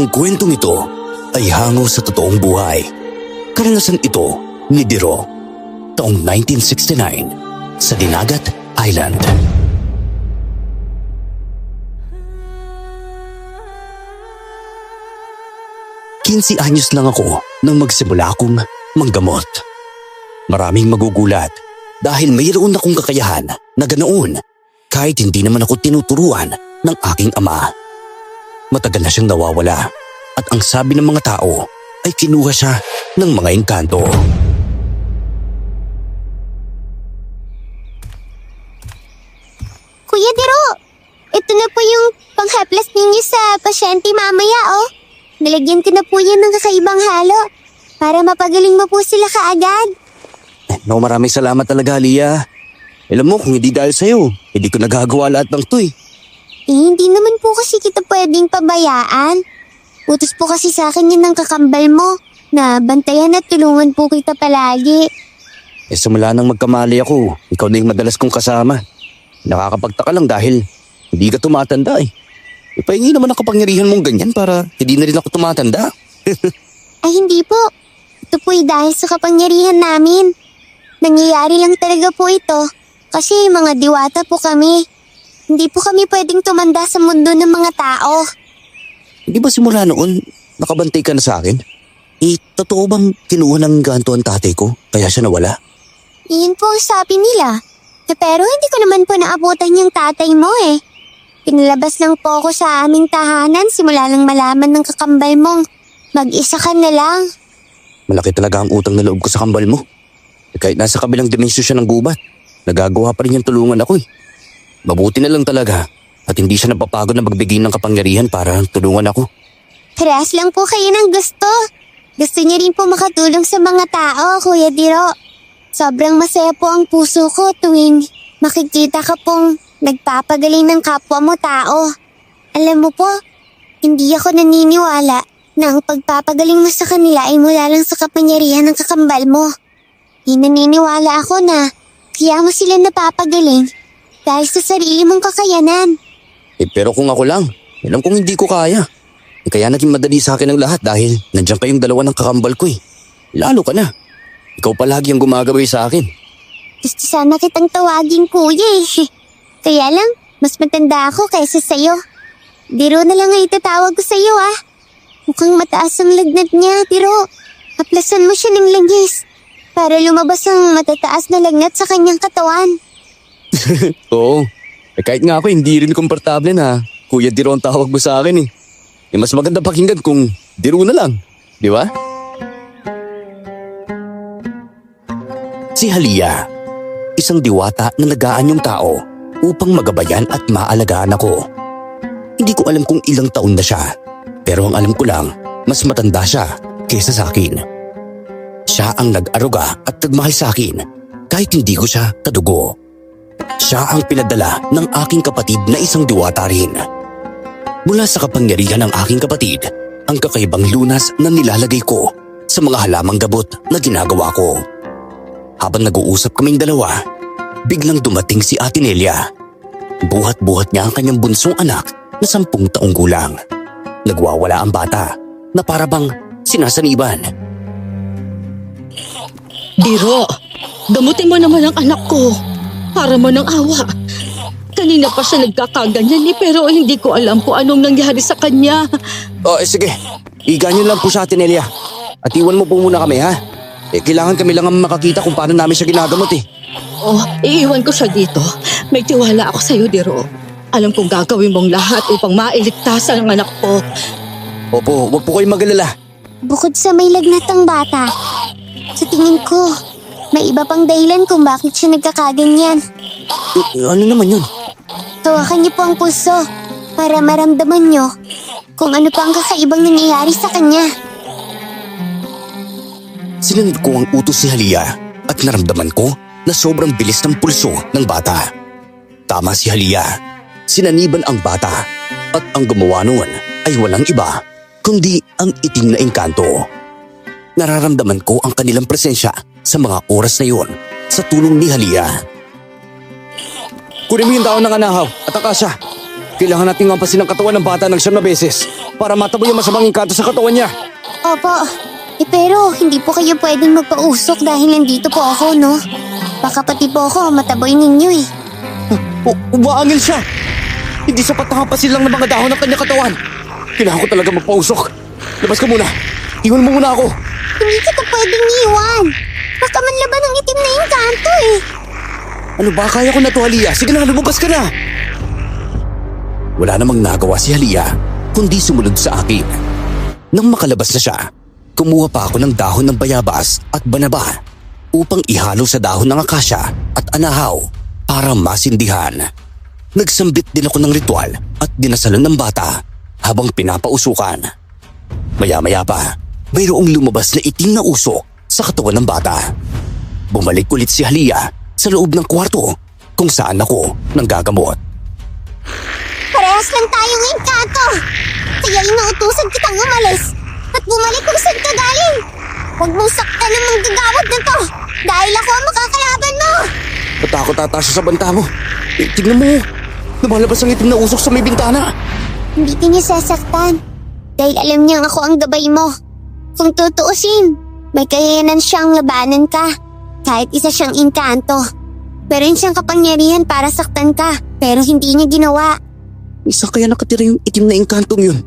Ang kwentong ito ay hango sa totoong buhay. Karanasan ito ni Diro taong 1969 sa Dinagat Island. Kinsi anyos lang ako nang magsimula akong manggamot. Maraming magugulat dahil mayroon akong kakayahan na ganoon kahit hindi naman ako tinuturuan ng aking ama. Matagal na siyang nawawala at ang sabi ng mga tao ay kinuha siya ng mga engkanto. Kuya Diro, ito na po yung panghaplas ninyo sa pasyente mamaya Nalagyan ko na po yan ng kakaibang halo para mapagaling mo po sila kaagad. Maraming salamat talaga, Lia. Alam mo, kung hindi dahil sa'yo, hindi ko nagagawa lahat ng to Hindi naman po kasi kita pwedeng pabayaan. Utos po kasi sa akin yun ng kakambal mo na bantayan at tulungan po kita palagi. Simula nang magkamali ako, ikaw na yung madalas kong kasama. Nakakapagtaka lang dahil hindi ka tumatanda Ipahingi naman ang kapangyarihan mong ganyan para hindi na rin ako tumatanda. Ay hindi po. Ito po'y dahil sa kapangyarihan namin. Nangyayari lang talaga po ito kasi mga diwata po kami. Hindi po kami pwedeng tumanda sa mundo ng mga tao. Hindi ba simula noon nakabantay ka na sa akin? Totoo bang kinuha ng ganto ang tatay ko kaya siya nawala? Iyon po ang sabi nila. Pero hindi ko naman po naabutan yung tatay mo Pinalabas lang po ako sa aming tahanan simula lang malaman ng kakambal mong mag-isa ka na lang. Malaki talaga ang utang na loob ko sa kambal mo. Kahit nasa kabilang dimensyon siya ng gubat, nagagawa pa rin yung tulungan ako Mabuti na lang talaga at hindi siya napapagod na magbigay ng kapangyarihan para tulungan ako. Parehas lang po kayo ng gusto. Gusto niya rin po makatulong sa mga tao, Kuya Diro. Sobrang masaya po ang puso ko tuwing makikita ka pong nagpapagaling ng kapwa mo tao. Alam mo po, hindi ako naniniwala na ang pagpapagaling mo sa kanila ay mula lang sa kapangyarihan ng kakambal mo. Naniniwala ako na kaya mo sila napapagaling dahil sa sarili mong kakayanan. Pero kung ako lang, alam kong hindi ko kaya. Kaya naging madali sa akin ang lahat dahil nandiyan kayong dalawa ng kakambal ko Lalo ka na. Ikaw palagi ang gumagabay sa akin. Gusto sana kitang tawagin kuya Kaya lang, mas matanda ako kaysa sa'yo. Diro na lang ang itatawag ko sa'yo Mukhang mataas ang lagnat niya, Diro. Haplasan mo siya ng langis para lumabas ang matataas na lagnat sa kanyang katawan. Oo. Kahit nga ako hindi rin komportable na Kuya Diro ang tawag mo sa akin mas maganda pakinggan kung Diro na lang. Di ba? Si Halia, isang diwata na nag-aanyong tao upang magabayan at maalagaan ako. Hindi ko alam kung ilang taon na siya, pero ang alam ko lang, mas matanda siya kaysa sa akin. Siya ang nag-aruga at nagmahal sa akin kahit hindi ko siya kadugo. Siya ang pinadala ng aking kapatid na isang diwata rin. Mula sa kapangyarihan ng aking kapatid, ang kakaibang lunas na nilalagay ko sa mga halamang gabot na ginagawa ko. Habang nag-uusap kaming dalawa, biglang dumating si Ate Nelia. Buhat-buhat niya ang kanyang bunsong anak na 10 taong gulang. Nagwawala ang bata na para bang sinasaniban. Diro, gamutin mo naman ang anak ko. Para mo ng awa. Kanina pa siya nagkakaganyan pero hindi ko alam kung anong nangyari sa kanya. Sige. Iganyan lang po sa Ate Nelia. At iwan mo po muna kami kailangan kami lang ang makakita kung paano namin siya ginagamot Iiwan ko siya dito. May tiwala ako sa'yo, Diro. Alam kong gagawin mong lahat upang mailigtas ang anak ko. Opo, huwag po kayong mag-alala. Bukod sa may lagnat ang bata, sa tingin ko, may iba pang dahilan kung bakit siya nagkakaganyan. Ano naman yun? Tawakan niyo po ang puso para maramdaman niyo kung ano pa ang kakaibang nangyayari sa kanya. Sinunod ko ang utos ni Halia at naramdaman ko na sobrang bilis ng pulso ng bata. Tama si Halia. Sinaniban ang bata at ang gumawa noon ay walang iba kundi ang itim na engkanto. Nararamdaman ko ang kanilang presensya sa mga oras na iyon sa tulong ni Halia. Kunin mo yung daon ng anahaw at ang kasya. Kailangan nating mampasin ang katawan ng bata ng 7 beses. para mataboy ang masamang engkanto sa katawan niya. Opo. Pero hindi po kayo pwedeng magpausok dahil nandito po ako, no? Baka pati po ako mataboy ninyo eh. Umaangil siya. Hindi sapat na kapasin lang ng mga dahon ng kanyang katawan. Kailangan ko talaga magpausok. Labas ka muna. Iwan mo muna ako. Hindi kita pwedeng iwan. Baka manlaban ang itim na engkanto eh. Ano ba? Kaya ko na to, Halia. Sige na, lumabas ka na. Wala namang nagawa si Halia, kundi sumunod sa akin. Nang makalabas na siya, kumuha pa ako ng dahon ng bayabas at banaba upang ihalo sa dahon ng akasya at anahaw para masindihan. Nagsambit din ako ng ritual at dinasalan ng bata habang pinapausukan. Maya-maya pa, mayroong lumabas na itim na usok sa katawan ng bata. Bumalik ulit si Halia sa loob ng kwarto kung saan ako nanggagamot. Parehas lang tayong engkanto. Kaya inuutusan kitang umalis at bumalik kung saan ka galing. Huwag mong saktan ng manggagawad na to dahil ako ang makakalaban mo. Matakot ata siya sa banta mo. Tignan mo, lumalabas ang itim na usok sa may bintana. Hindi ka niya sasaktan dahil alam niyang ako ang gabay mo. Kung tutuusin, may kayanan siyang labanan ka kahit isa siyang engkanto. Meron siyang kapangyarihan para saktan ka pero hindi niya ginawa. Isa kaya nakatira yung itim na engkantong yun?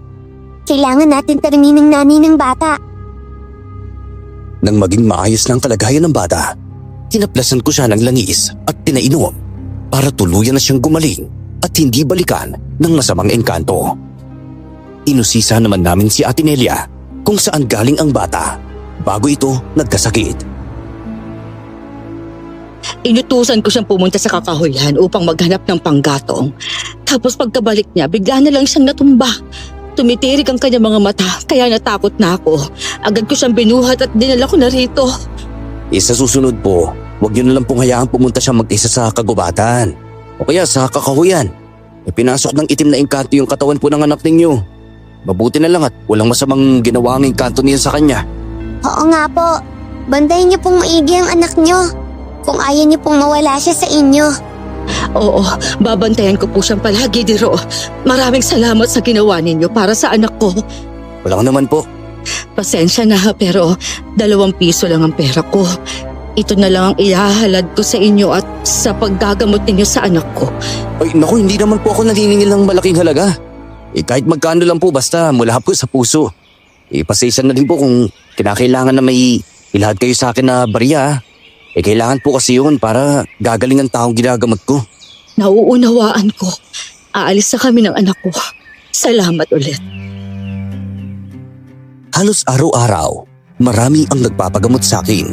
Kailangan natin tarimin ng nanay ng bata. Nang maging maayos na ang kalagayan ng bata, tinaplasan ko siya ng langis at pinainom para tuluyan na siyang gumaling at hindi balikan ng masamang engkanto. Inusisa naman namin si Ate Nelia kung saan galing ang bata bago ito nagkasakit. Inutusan ko siyang pumunta sa kakahuyan upang maghanap ng panggatong. Tapos pagkabalik niya, bigla na lang siyang natumba. Tumitirik ang kanyang mga mata, kaya natakot na ako. Agad ko siyang binuhat at dinala ko na rito. Sa susunod po, huwag niyo na lang pong hayaang pumunta siya mag-isa sa kagubatan o kaya sa kakahuyan. Pinasok ng itim na engkanto yung katawan po ng anak ninyo. Mabuti na lang at walang masamang ginawa ang engkanto niya sa kanya. Oo nga po. Bandayin niyo pong maigi ang anak niyo. Kung ayaw niyo pong mawala siya sa inyo. Oo, babantayan ko po siyang palagi, Diro. Maraming salamat sa ginawa ninyo para sa anak ko. Walang naman po. Pasensya na pero 2 piso lang ang pera ko. Ito na lang ang ihahalad ko sa inyo at sa paggagamot ninyo sa anak ko. Ay naku, hindi naman po ako naniningil ng malaking halaga. Kahit magkano lang po basta mula po sa puso. Pasensya na din po kung kinakailangan na may ilahad kayo sa akin na barya. Kailangan po kasi yun para gagaling ang taong ginagamot ko. Nauunawaan ko. Aalis na kami ng anak ko. Salamat ulit. Halos araw-araw, marami ang nagpapagamot sa akin.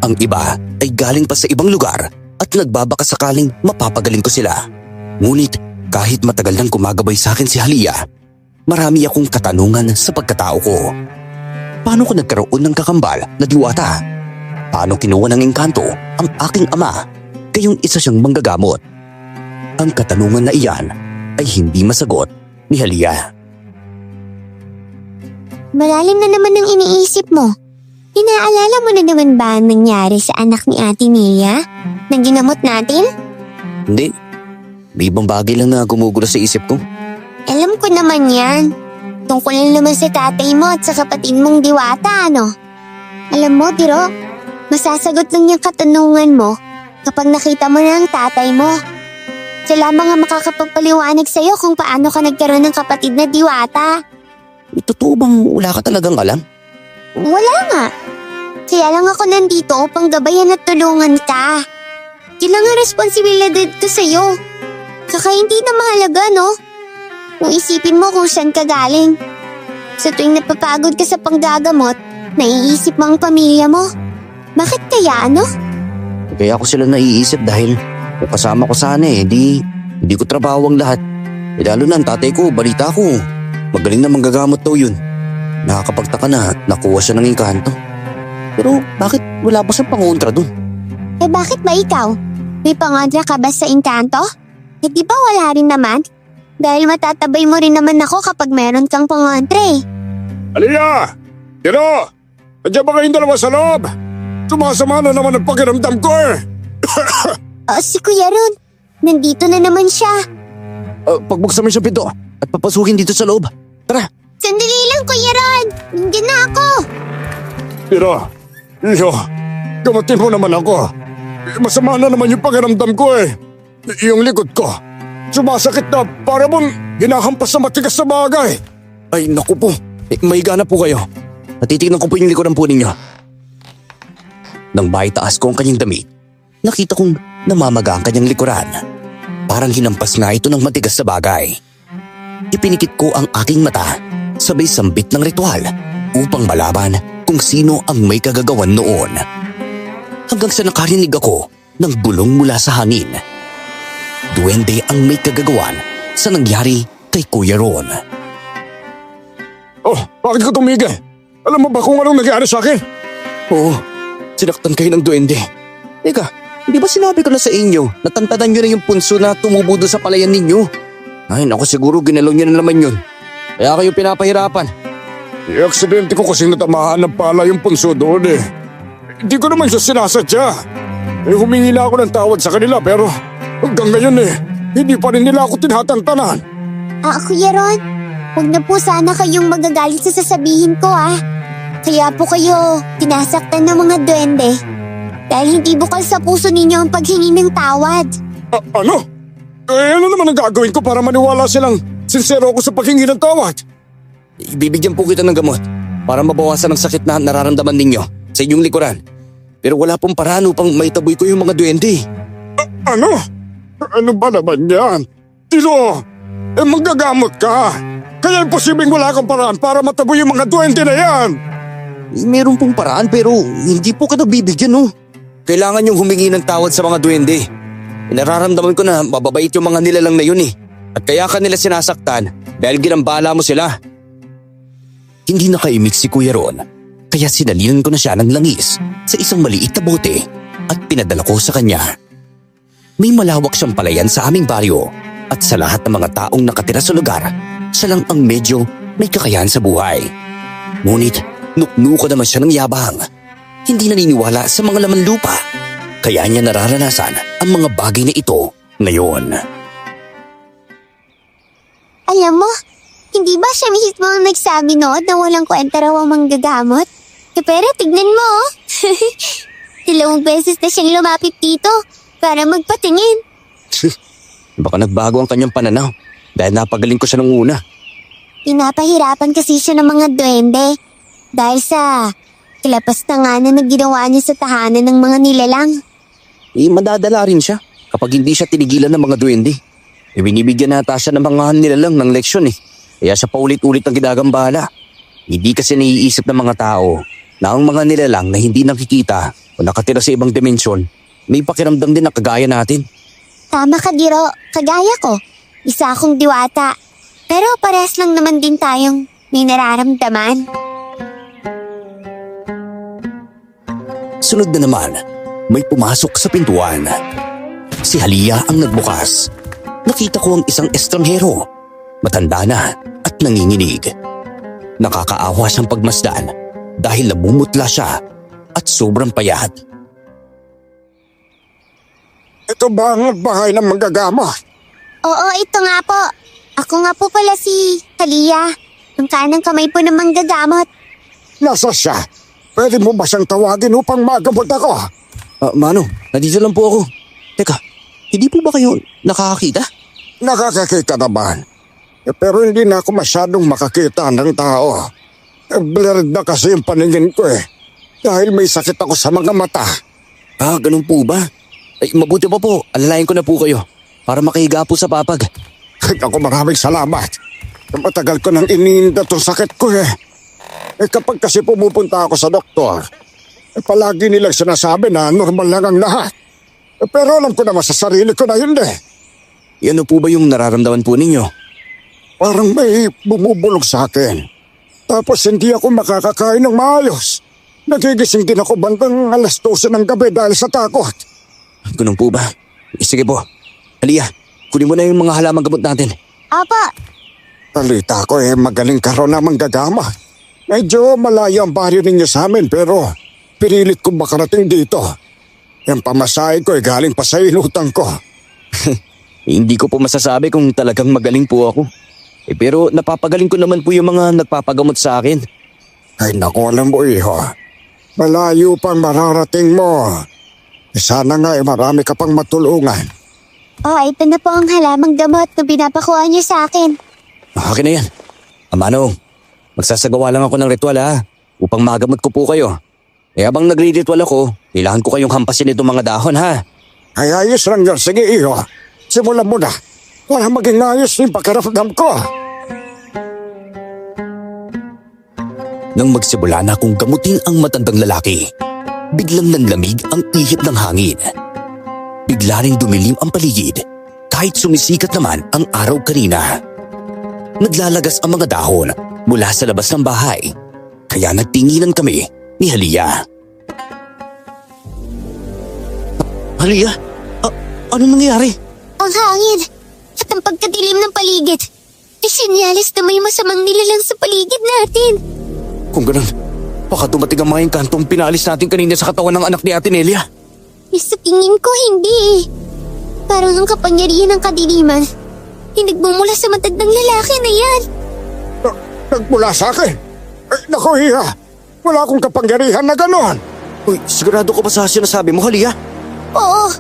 Ang iba ay galing pa sa ibang lugar at nagbabaka sakaling mapapagaling ko sila. Ngunit kahit matagal nang gumagabay sa akin si Halia, marami akong katanungan sa pagkatao ko. Paano ko nagkaroon ng kakambal na diwata? Paano kinuha ng engkanto ang aking ama kayong isa siyang manggagamot? Ang katanungan na iyan ay hindi masagot ni Halia. Malalim na naman ang iniisip mo. Inaalala mo na naman ba ang nangyari sa anak ni Ate Nelia na ginamot natin? Hindi. May ibang bagay lang na gumugulo sa isip ko. Alam ko naman yan. Tungkol lang naman sa tatay mo at sa kapatid mong diwata, ano? Alam mo, Diro, masasagot lang yung katanungan mo kapag nakita mo na ang tatay mo. Siya lamang ang makakapagpaliwanag sa'yo kung paano ka nagkaroon ng kapatid na diwata. Totoo bang wala ka talagang alam? Wala nga. Kaya lang ako nandito upang gabayan at tulungan ka. Yun lang ang responsibilidad ko sa'yo. Saka hindi na mahalaga, no? Kung isipin mo kung saan ka galing. Sa tuwing napapagod ka sa panggagamot, naiisip mo ang pamilya mo. Bakit kaya, ano? Kaya ako sila naiisip dahil kung kasama ko sana hindi ko trabaho ang lahat. Lalo na ang tatay ko, balita ko. Magaling na manggagamot daw yun. Nakakapagtaka na nakuha siya ng engkanto. Pero bakit wala pa siyang pangontra dun? Bakit ba ikaw? May pangontra ka ba sa engkanto? Di ba wala rin naman? Dahil matatabay mo rin naman ako kapag meron kang pangontra eh. Halia! Tiro! Nandiyan ba kayong dalawa sa loob? Sumasama na naman ang pakiramdam ko eh! Si Kuya Ron, nandito na naman siya. Pagbuksan mo siya pinto at papasukin dito sa loob. Tara! lang, Kuya Ron! Nandiyan na ako! Tira, Leo, gamutin mo naman ako. Masama na naman yung pakiramdam ko eh. Yung likod ko, sumasakit na para bang hinahampas sa matigas na bagay. Ay naku po, mahiga na po kayo. Natitignan ko po yung likuran po ninyo. Nang maitaas ko ang kanyang damit, nakita kong namamaga ang kanyang likuran. Parang hinampas nga ito ng matigas na bagay. Ipinikit ko ang aking mata, sabay sambit ng ritual upang malaman kung sino ang may kagagawan noon. Hanggang sa nakarinig ako ng bulong mula sa hangin. Duwende ang may kagagawan sa nangyari kay Kuya Ron. Oh, bakit ka tumigil? Alam mo ba kung anong nangyari sa akin? Oo, sinaktan kayo ng duwende. Teka, hindi ba sinabi ko na sa inyo na tantanan nyo na yung punso na tumubo doon sa palayan ninyo? Ay naku, siguro ginalaw nyo na naman yun. Kaya kayo pinapahirapan. Aksidente ko kasing natamaan ng pala yung punso doon eh. Hindi ko naman siya sinasadya. Humingi na ako ng tawad sa kanila pero hanggang ngayon hindi pa rin nila ako tinatantanan. Kuya Ron, huwag na po sana kayong magagalit sa sasabihin ko Kaya po kayo tinasaktan ng mga duwende. Dahil hindi bukal sa puso ninyo ang paghingi ng tawad. Ano? Ano naman ang gagawin ko para maniwala silang sincero ako sa paghingi ng tawad? Ibibigyan po kita ng gamot para mabawasan ang sakit na nararamdaman ninyo sa inyong likuran. Pero wala pong paraan upang maitaboy ko yung mga duwende. Ano? Ano ba naman yan? Tilo, magagamot ka. Kaya imposibleng wala kang paraan para mataboy yung mga duwende na yan. Meron pong paraan pero hindi po kita bibigyan Kailangan yung humingi ng tawad sa mga duwende. Nararamdaman ko na mababait yung mga nilalang na yun At kaya ka nila sinasaktan dahil ginambala mo sila. Hindi nakaimik si Kuya Ron, kaya sinalinan ko na siya ng langis sa isang maliit na bote at pinadala ko sa kanya. May malawak siyang palayan sa aming baryo at sa lahat ng mga taong nakatira sa lugar, siya lang ang medyo may kakayahan sa buhay. Ngunit nuknuko naman siya ng yabang. Hindi naniniwala sa mga laman lupa, kaya niya nararanasan ang mga bagay na ito ngayon. Alam mo, hindi ba siya mismo ang nagsabi noon na walang kwenta raw ang manggagamot? Pero tignan mo Dalawang beses na siyang lumapit dito para magpatingin. Baka nagbago ang kanyang pananaw dahil napagaling ko siya nung una. Pinapahirapan kasi siya ng mga duwende dahil sa kilapas na nga na ginawa niya sa tahanan ng mga nilalang. Madadala rin siya kapag hindi siya tinigilan ng mga duwende. Binibigyan nata siya ng mga nilalang ng leksyon Kaya siya paulit-ulit ang ginagambala. Hindi kasi naiisip ng mga tao na ang mga nilalang na hindi nakikita o nakatira sa ibang dimensyon, may pakiramdam din na kagaya natin. Tama ka, Diro. Kagaya ko. Isa akong diwata. Pero parehas lang naman din tayong may nararamdaman. Sunod na naman, may pumasok sa pintuan. Si Halia ang nagbukas. Nakita ko ang isang estranghero. Matanda na at nanginginig. Nakakaawa siyang pagmasdan dahil namumutla siya at sobrang payat. Ito ba ang bahay ng manggagamot? Oo, ito nga po. Ako nga po pala si Halia. Ang kanang kamay po ng manggagamot. Nasa siya? Pwede mo ba siyang tawagin upang magamot ako? Mano, nandito lang po ako. Teka, hindi po ba kayo nakakakita? Nakakakita naman. Pero hindi na ako masyadong makakita ng tao. Blurred na kasi yung paningin ko dahil may sakit ako sa mga mata. Ganun po ba? Ay, mabuti pa po, alalayan ko na po kayo para makahiga po sa papag. Ako maraming salamat. Matagal ko nang iniinda itong sakit ko kapag kasi pumupunta ako sa doktor, palagi nilang sinasabi na normal lang ang lahat. Pero alam ko naman sa sarili ko na hindi. Ano po ba yung nararamdaman po ninyo? Parang may bumubulog sa akin. Tapos hindi ako makakakain ng maayos. Nagigising din ako bandang 12:00 ng gabi dahil sa takot. Ganun po ba? Sige po. Halia, kunin mo na yung mga halamang gamot natin. Apa, Talita ko magaling ka raw na manggagama. Medyo malayo ang baryo ninyo sa amin pero pinilit kong makarating dito. Yung pamasahe ko galing pa sa inutang ko. Hindi ko po masasabi kung talagang magaling po ako. Pero napapagaling ko naman po yung mga nagpapagamot sa akin. Ay naku, alam mo iho, malayo pang mararating mo. Sana nga marami ka pang matulungan. Oh, ito na po ang halamang gamot na pinapakuha niyo sa akin. Akin na yan. Manong, magsasagawa lang ako ng ritual upang magamot ko po kayo. Habang nagre-ritual ako, kailangan ko kayong hampasin itong mga dahon Ay ayos lang yan, sige iho. Simulan mo na. Para maging ayos yung pakiramdam ko. Nang magsimula na akong gamutin ang matandang lalaki, biglang nanlamig ang ihip ng hangin. Bigla ring dumilim ang paligid kahit sumisikat naman ang araw kanina. Naglalagas ang mga dahon mula sa labas ng bahay, kaya nagtinginan kami ni Halia. Halia? Ano nangyari? Ang hangin at ang pagkadilim ng paligid. May sinyalis na may masamang nilalang sa paligid natin. Kung ganun, baka dumating ang mga engkantong pinalis natin kanina sa katawan ng anak ni Ate Nelia. Sa tingin ko hindi Parang ang kapangyarihan ng kadiliman ay nagmumula sa matandang lalaki na yan. Nagmula sa akin? Ay, naku iha, wala akong kapangyarihan na ganon. Uy, sigurado ka ba sa sinasabi mo, Halia? Oo,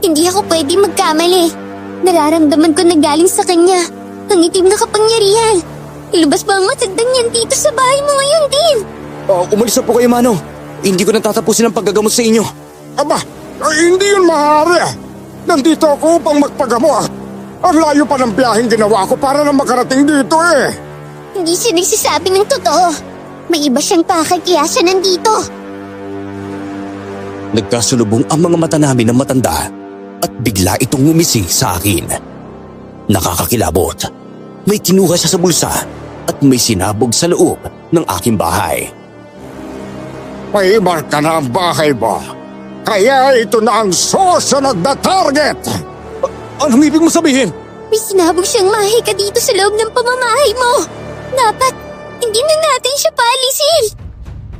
hindi ako pwede magkamali. Nararamdaman ko na galing sa kanya ang itim na kapangyarihan. Ilabas ba ang matandang yan dito sa bahay mo ngayon din? Umalis na po kayo, Manong. Hindi ko natatapusin ang paggagamot sa inyo. Aba, hindi yun maaari. Nandito ako upang magpagamot. Ang layo pa ng biyaheng ginawa ko para na makarating dito Hindi siya nagsasabi ng totoo. May iba siyang pakay kaya siya nandito. Nagkasulubong ang mga mata namin ng matanda at bigla itong ngumisi sa akin. Nakakakilabot. May kinuha siya sa bulsa at may sinabog sa loob ng aking bahay. May marka na ang bahay mo. Kaya ito na ang susunod na target. Anong ibig mo sabihin? May sinabog siyang mahika dito sa loob ng pamamahay mo. Dapat, hindi na natin siya paalisin.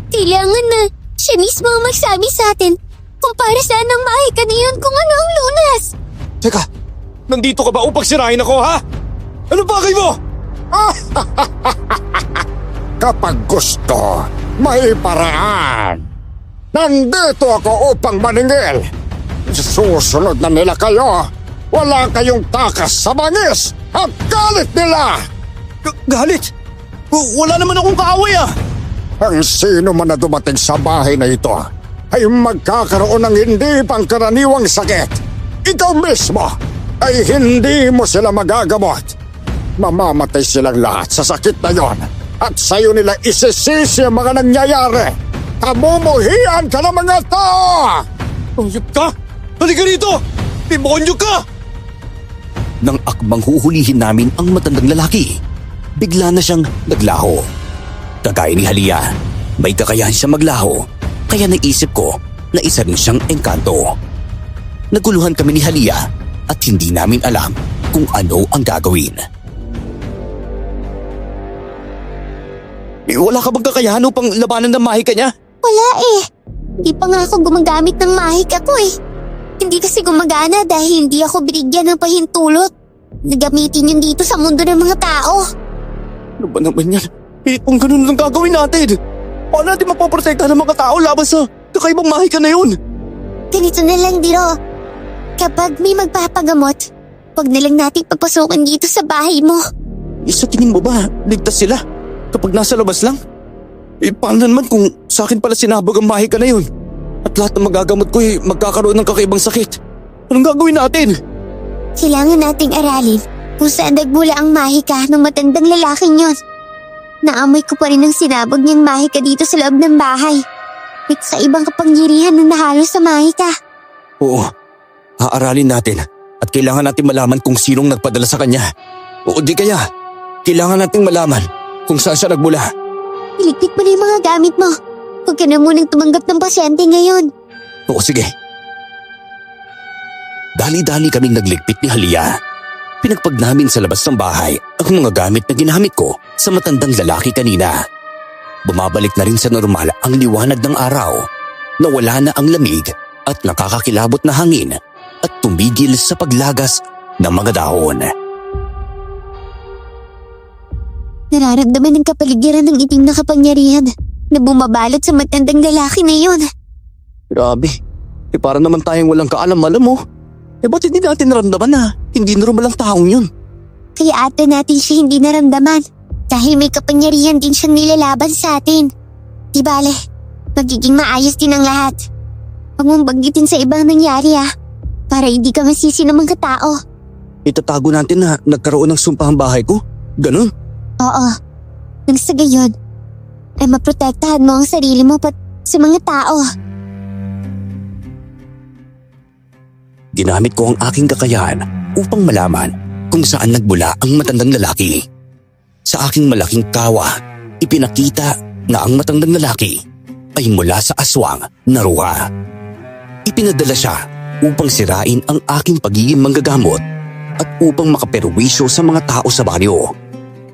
Kailangan na siya mismo ang magsabi sa atin kung para saan ang mahika na yun kung ano ang lunas. Teka, nandito ka ba upang sirahin ako, ha? Ano bagay mo? Kapag gusto, may paraan. Nandito ako upang maningil. Susunod na nila kayo. Wala kayong takas sa bangis at galit nila. Galit? Wala naman akong kaaway, Ang sino man na dumating sa bahay na ito ay magkakaroon ng hindi pangkaraniwang sakit. Ikaw mismo ay hindi mo sila magagamot. Mamamatay silang lahat sa sakit na yon at sa'yo nila isisisi ang mga nangyayari. Kamumuhian ka ng mga tao! Hayop ka! Halika rito! Demonyo ka! Nang akbang huhulihin namin ang matandang lalaki, bigla na siyang naglaho. Kagaya ni Halia, may kakayahan siya maglaho, kaya naisip ko na isa rin siyang engkanto. Naguluhan kami ni Halia at hindi namin alam kung ano ang gagawin. Wala ka bang kakayahan upang labanan ng mahika niya? Wala Di pa nga ako gumagamit ng mahika ko Hindi kasi gumagana dahil hindi ako binigyan ng pahintulot. Nagamitin yun dito sa mundo ng mga tao. Ano ba naman yan? Kung ganun lang gagawin natin, paano natin mapoprotekta ng mga tao laban sa kakaibang mahika na yun? Ganito na lang, Diro. Kapag may magpapagamot, wag na lang nating pagpasukin dito sa bahay mo. Sa tingin mo ba, ligtas sila kapag nasa labas lang? Paano naman kung sa akin pala sinabog ang mahika na yun? At lahat ng magagamot ko magkakaroon ng kakaibang sakit. Anong gagawin natin? Kailangan nating aralin kung saan nagmula ang mahika ng matandang lalaking yon. Naamoy ko pa rin ang sinabog niyang mahika dito sa loob ng bahay. May kakaibang kapangyarihan na nahalo sa mahika. Oo, aaralin natin at kailangan natin malaman kung sinong nagpadala sa kanya. O di kaya, kailangan nating malaman kung saan siya nagmula. Iligpit mo na yung mga gamit mo. Huwag ka na munang tumanggap ng pasyente ngayon. Oo, sige. Dali-dali kaming nagligpit ni Halia. Pinagpag namin sa labas ng bahay ang mga gamit na ginamit ko sa matandang lalaki kanina. Bumabalik na rin sa normal ang liwanag ng araw. Nawala na ang lamig at nakakakilabot na hangin at tumigil sa paglagas ng mga dahon. Nararamdaman ng kapaligiran ng itim na kapangyarihan na bumabalot sa matandang lalaki na yun. Grabe. Para naman tayong walang kaalam-alam mo. Ba't hindi natin naramdaman na hindi normal ang taong yun? Kaya ata natin siya hindi naramdaman dahil may kapangyarihan din siyang nilalaban sa atin. Di bale, magiging maayos din ang lahat. Huwag mong banggitin sa ibang nangyari para hindi ka masisi ng mga tao. Itatago natin na nagkaroon ng sumpahang bahay ko? Ganun? Oo. Nang sa gayon, ay maprotektahan mo ang sarili mo pat sa mga tao. Ginamit ko ang aking kakayahan upang malaman kung saan nagmula ang matandang lalaki. Sa aking malaking kawa, ipinakita na ang matandang lalaki ay mula sa aswang na ruha. Ipinadala siya upang sirain ang aking pagiging manggagamot at upang makaperwisyo sa mga tao sa baryo.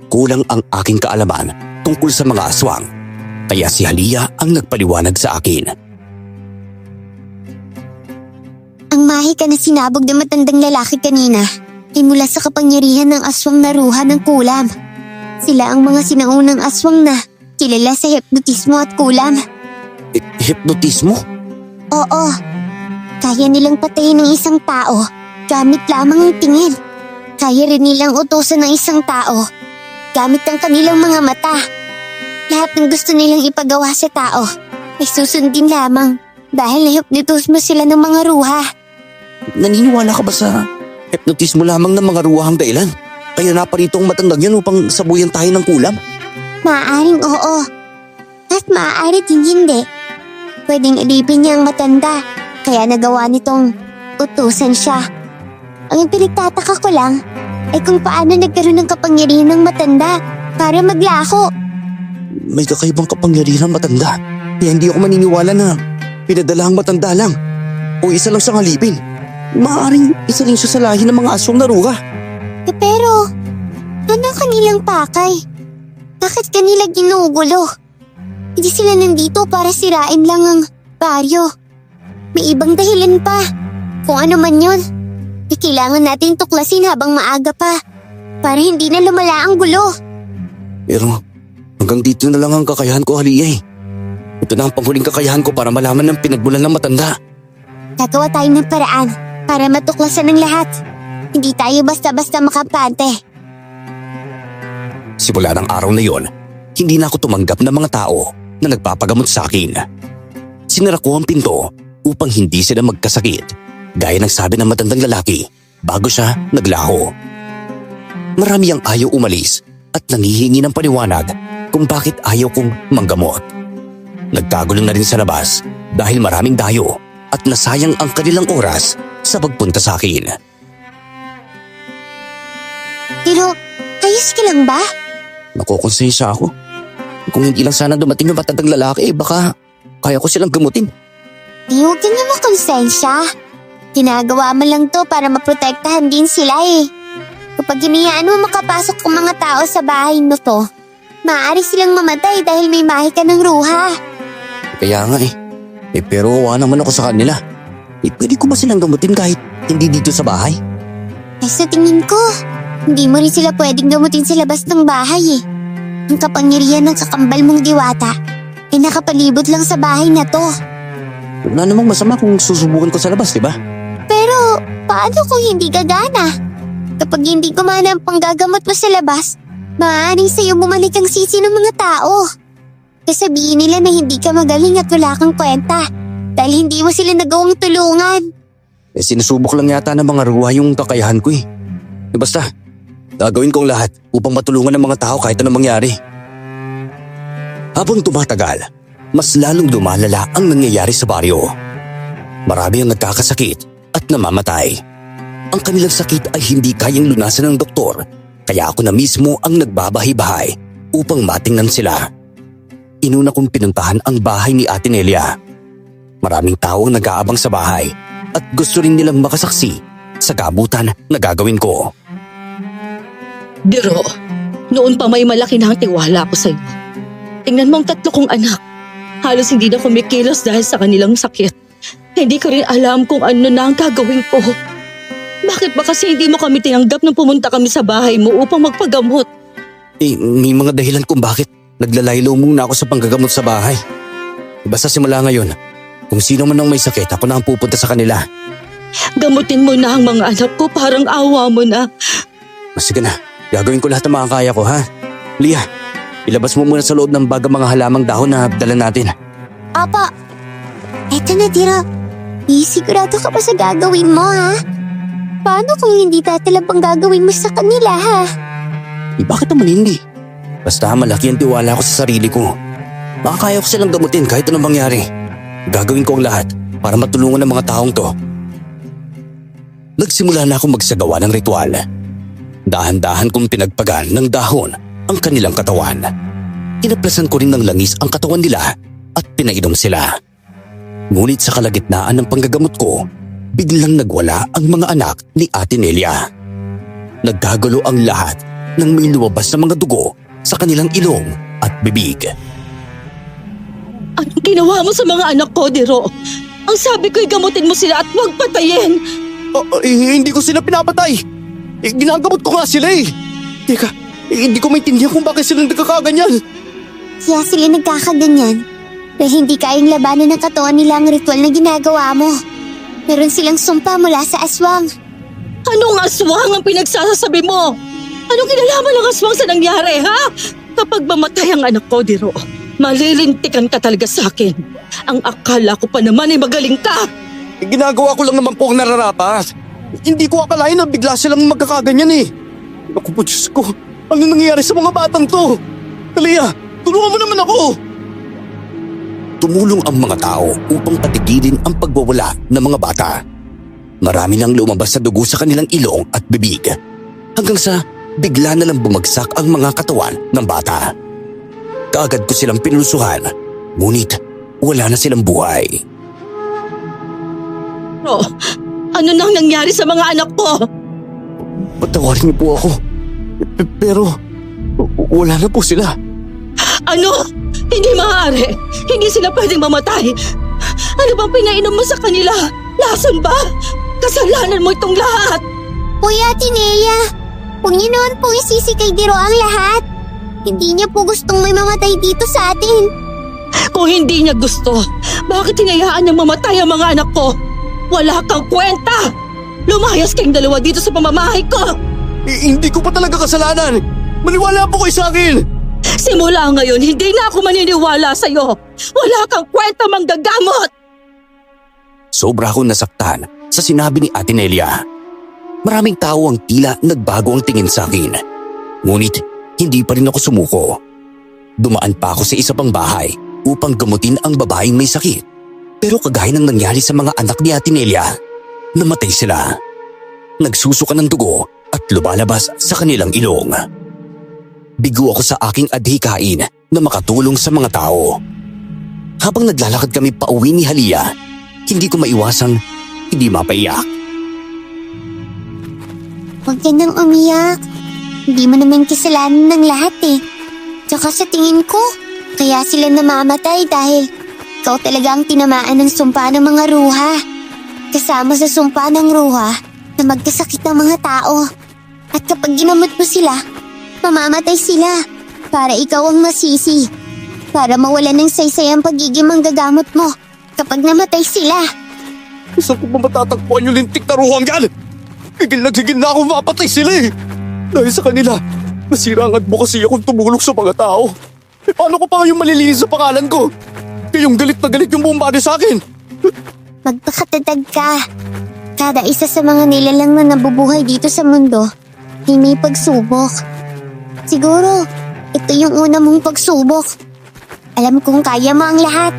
Kulang ang aking kaalaman tungkol sa mga aswang, kaya si Halia ang nagpaliwanag sa akin. Ang mahika na sinabog ng matandang lalaki kanina ay mula sa kapangyarihan ng aswang na ruha ng kulam. Sila ang mga sinaunang aswang na kilala sa hipnotismo at kulam. Hipnotismo? Oo. Kaya nilang patayin ng isang tao gamit lamang ang tingin. Kaya rin nilang utusan ng isang tao gamit ang kanilang mga mata. Lahat ng gusto nilang ipagawa sa tao ay susundin lamang dahil nahipnotismo sila ng mga ruha. Naniniwala ka ba sa hipnotismo lamang ng mga ruwahang dahilan? Kaya naparito ang matandang yan upang sabuyan tayo ng kulam? Maaaring oo. At maaari din hindi. Pwedeng alipin niya ang matanda, kaya nagawa nitong utusan siya. Ang pinagtataka ko lang ay kung paano nagkaroon ng kapangyarihan ng matanda para maglaho. May kakaibang kapangyarihan ng matanda. Kaya hindi ako maniniwala na pinadala ang matanda lang. O isa lang siyang alipin. Maaaring isa rin siya sa lahi ng mga aswang na ruha. Pero, ano kanilang pakay? Bakit kanila ginugulo? Hindi sila nandito para sirain lang ang baryo. May ibang dahilan pa. Kung ano man yun, kailangan natin tuklasin habang maaga pa para hindi na lumala ang gulo. Pero hanggang dito na lang ang kakayahan ko, Halia. Ito na ang panghuling kakayahan ko para malaman ng pinagmulan ng matanda. Gagawa tayo ng paraan para matuklasan ng lahat. Hindi tayo basta-basta makapante. Simula ng araw na yon, hindi na ako tumanggap ng mga tao na nagpapagamot sa akin. Sinara ko ang pinto upang hindi sila magkasakit, gaya ng sabi ng matandang lalaki bago siya naglaho. Marami ang ayaw umalis at nangihingi ng paliwanag kung bakit ayaw kong manggamot. Nagkagulo na rin sa labas dahil maraming dayo at nasayang ang kanilang oras sa pagpunta sa akin. Pero, ayos ka lang ba? Nakukonsensya ako. Kung hindi lang sana dumating yung matandang lalaki, baka kaya ko silang gamutin. Di huwag ka niya makonsensya. Ginagawa mo lang to para maprotektahan din sila eh. Kapag hinayaan mo makapasok ang mga tao sa bahay mo to, maaari silang mamatay dahil may mahika ng ruha. Kaya nga pero awa naman ako sa kanila. Pwede ko ba silang gamutin kahit hindi dito sa bahay? Eh sa tingin ko, hindi mo rin sila pwedeng gamutin sa labas ng bahay eh. Ang kapangyarihan ng kakambal mong diwata ay nakapalibot lang sa bahay na to. Wala namang masama kung susubukan ko sa labas, di ba? Pero paano kung hindi gagana? Kapag hindi gumana ang panggagamot mo sa labas, maaaring sa'yo bumalik ang sisi ng mga tao. Sasabihin nila na hindi ka magaling at wala kang kwenta dahil hindi mo sila nagawang tulungan. Sinusubok lang yata ng mga ruwa yung kakayahan ko eh. Basta, gagawin ko ang lahat upang matulungan ng mga tao kahit anong mangyari. Habang tumatagal, mas lalong lumalala ang nangyayari sa baryo. Marami ang nagkakasakit at namamatay. Ang kanilang sakit ay hindi kayang lunasan ng doktor, kaya ako na mismo ang nagbabahay-bahay upang matingnan sila. Inuna kong pinuntahan ang bahay ni Ate Nelia. Maraming tao ang nag-aabang sa bahay at gusto rin nilang makasaksi sa gabutan na gagawin ko. Biro, noon pa may malaki na ang tiwala ko sa'yo. Tingnan mo ang 3 kong anak. Halos hindi na kumikilos dahil sa kanilang sakit. Hindi ko rin alam kung ano na ang gagawin ko. Bakit ba kasi hindi mo kami tinanggap nung pumunta kami sa bahay mo upang magpagamot? May mga dahilan kung bakit naglalaylo muna ako sa panggagamot sa bahay. Basta simula ngayon, kung sino man ang may sakit, ako na ang pupunta sa kanila. Gamutin mo na ang mga anak ko, parang awa mo na. Sige na, gagawin ko lahat ng makakaya ko, ha? Lia, ilabas mo muna sa loob ng bag ang mga halamang dahon na dala natin. Apa, eto na Diro. Sigurado ka pa sa gagawin mo ha? Paano kung hindi tatalabang gagawin mo sa kanila ha? Bakit naman hindi? Basta malaki ang tiwala ko sa sarili ko. Makakaya ko silang gamutin kahit anong mangyari. Gagawin ko ang lahat para matulungan ang mga taong to. Nagsimula na akong magsagawa ng ritual. Dahan-dahan kong pinagpagan ng dahon ang kanilang katawan. Inaplasan ko rin ng langis ang katawan nila at pinainom sila. Ngunit sa kalagitnaan ng panggagamot ko, biglang nagwala ang mga anak ni Ate Nelia. Nagkagulo ang lahat nang may lumabas na mga dugo sa kanilang ilong at bibig. Anong ginawa mo sa mga anak ko, Diro? Ang sabi ko'y gamutin mo sila at huwag patayin. Hindi ko sila pinapatay. Ginagamot ko nga sila eh. Teka, hindi ko maintindihan kung bakit sila nagkakaganyan. Kaya sila nagkakaganyan dahil hindi kayang labanan ng katawan nila ang ritual na ginagawa mo. Meron silang sumpa mula sa aswang. Anong aswang ang pinagsasabi mo? Anong kinalaman ng aswang sa nangyari, ha? Kapag mamatay ang anak ko, Diro, malilintikan ka talaga sa akin. Ang akala ko pa naman ay magaling ka. Ginagawa ko lang naman po ang nararapat. Hindi ko akalain na bigla silang magkakaganyan eh. Naku po, Diyos ko. Ano nangyayari sa mga batang to? Kalia, tulungan mo naman ako. Tumulong ang mga tao upang patigilin ang pagwawala ng mga bata. Marami nang lumabas sa dugo sa kanilang ilong at bibig. Hanggang sa bigla na lang bumagsak ang mga katawan ng bata. Kaagad ko silang pinulusuhan, ngunit wala na silang buhay. Oh, ano nang nangyari sa mga anak ko? Patawarin niyo po ako. Pero wala na po sila. Ano? Hindi maaari. Hindi sila pwedeng mamatay. Ano bang pinainom mo sa kanila? Lason ba? Kasalanan mo itong lahat. Kuya Tineya, huwag niyo naman po isisi kay Diro ang lahat. Hindi niya po gustong may mamatay dito sa atin. Kung hindi niya gusto, bakit hinayaan niyang mamatay ang mga anak ko? Wala kang kwenta! Lumayas kayong dalawa dito sa pamamahay ko! Hindi ko pa talaga kasalanan. Maniwala po kayo sa akin. Simula ngayon, hindi na ako maniniwala sa'yo. Wala kang kwenta manggagamot! Sobra akong nasaktan sa sinabi ni Ate Nelia. Maraming tao ang tila nagbago ang tingin sa akin. Ngunit hindi pa rin ako sumuko. Dumaan pa ako sa isa pang bahay upang gamutin ang babaeng may sakit. Pero kagaya ng nangyari sa mga anak ni Ate Nelia, namatay sila. Nagsusuka ng dugo at lumalabas sa kanilang ilong. Bigo ako sa aking adhikain na makatulong sa mga tao. Habang naglalakad kami pauwi ni Halia, hindi ko maiwasang hindi mapaiyak. Huwag ka nang umiyak. Hindi mo naman kasalanan ng lahat eh. Tsaka sa tingin ko, kaya sila namamatay dahil ikaw talaga ang tinamaan ng sumpa ng mga ruha. Kasama sa sumpa ng ruha na magkasakit ng mga tao. At kapag ginamot mo sila, mamamatay sila para ikaw ang masisi. Para mawala ng saysay ang pagiging manggagamot mo kapag namatay sila. Saan ko ba matatagpuan yung lintik na ruhang yan? Gigil na ako mapatay sila eh. Dahil sa kanila, nasira ang advocacy akong tumulong sa mga tao. Paano ko pa ngayon malilinis sa pangalan ko? Kayong galit na galit yung buong body sa akin. Magpakatatag ka. Kada isa sa mga nilalang na nabubuhay dito sa mundo ay may pagsubok. Siguro, ito yung una mong pagsubok. Alam kong kaya mo ang lahat.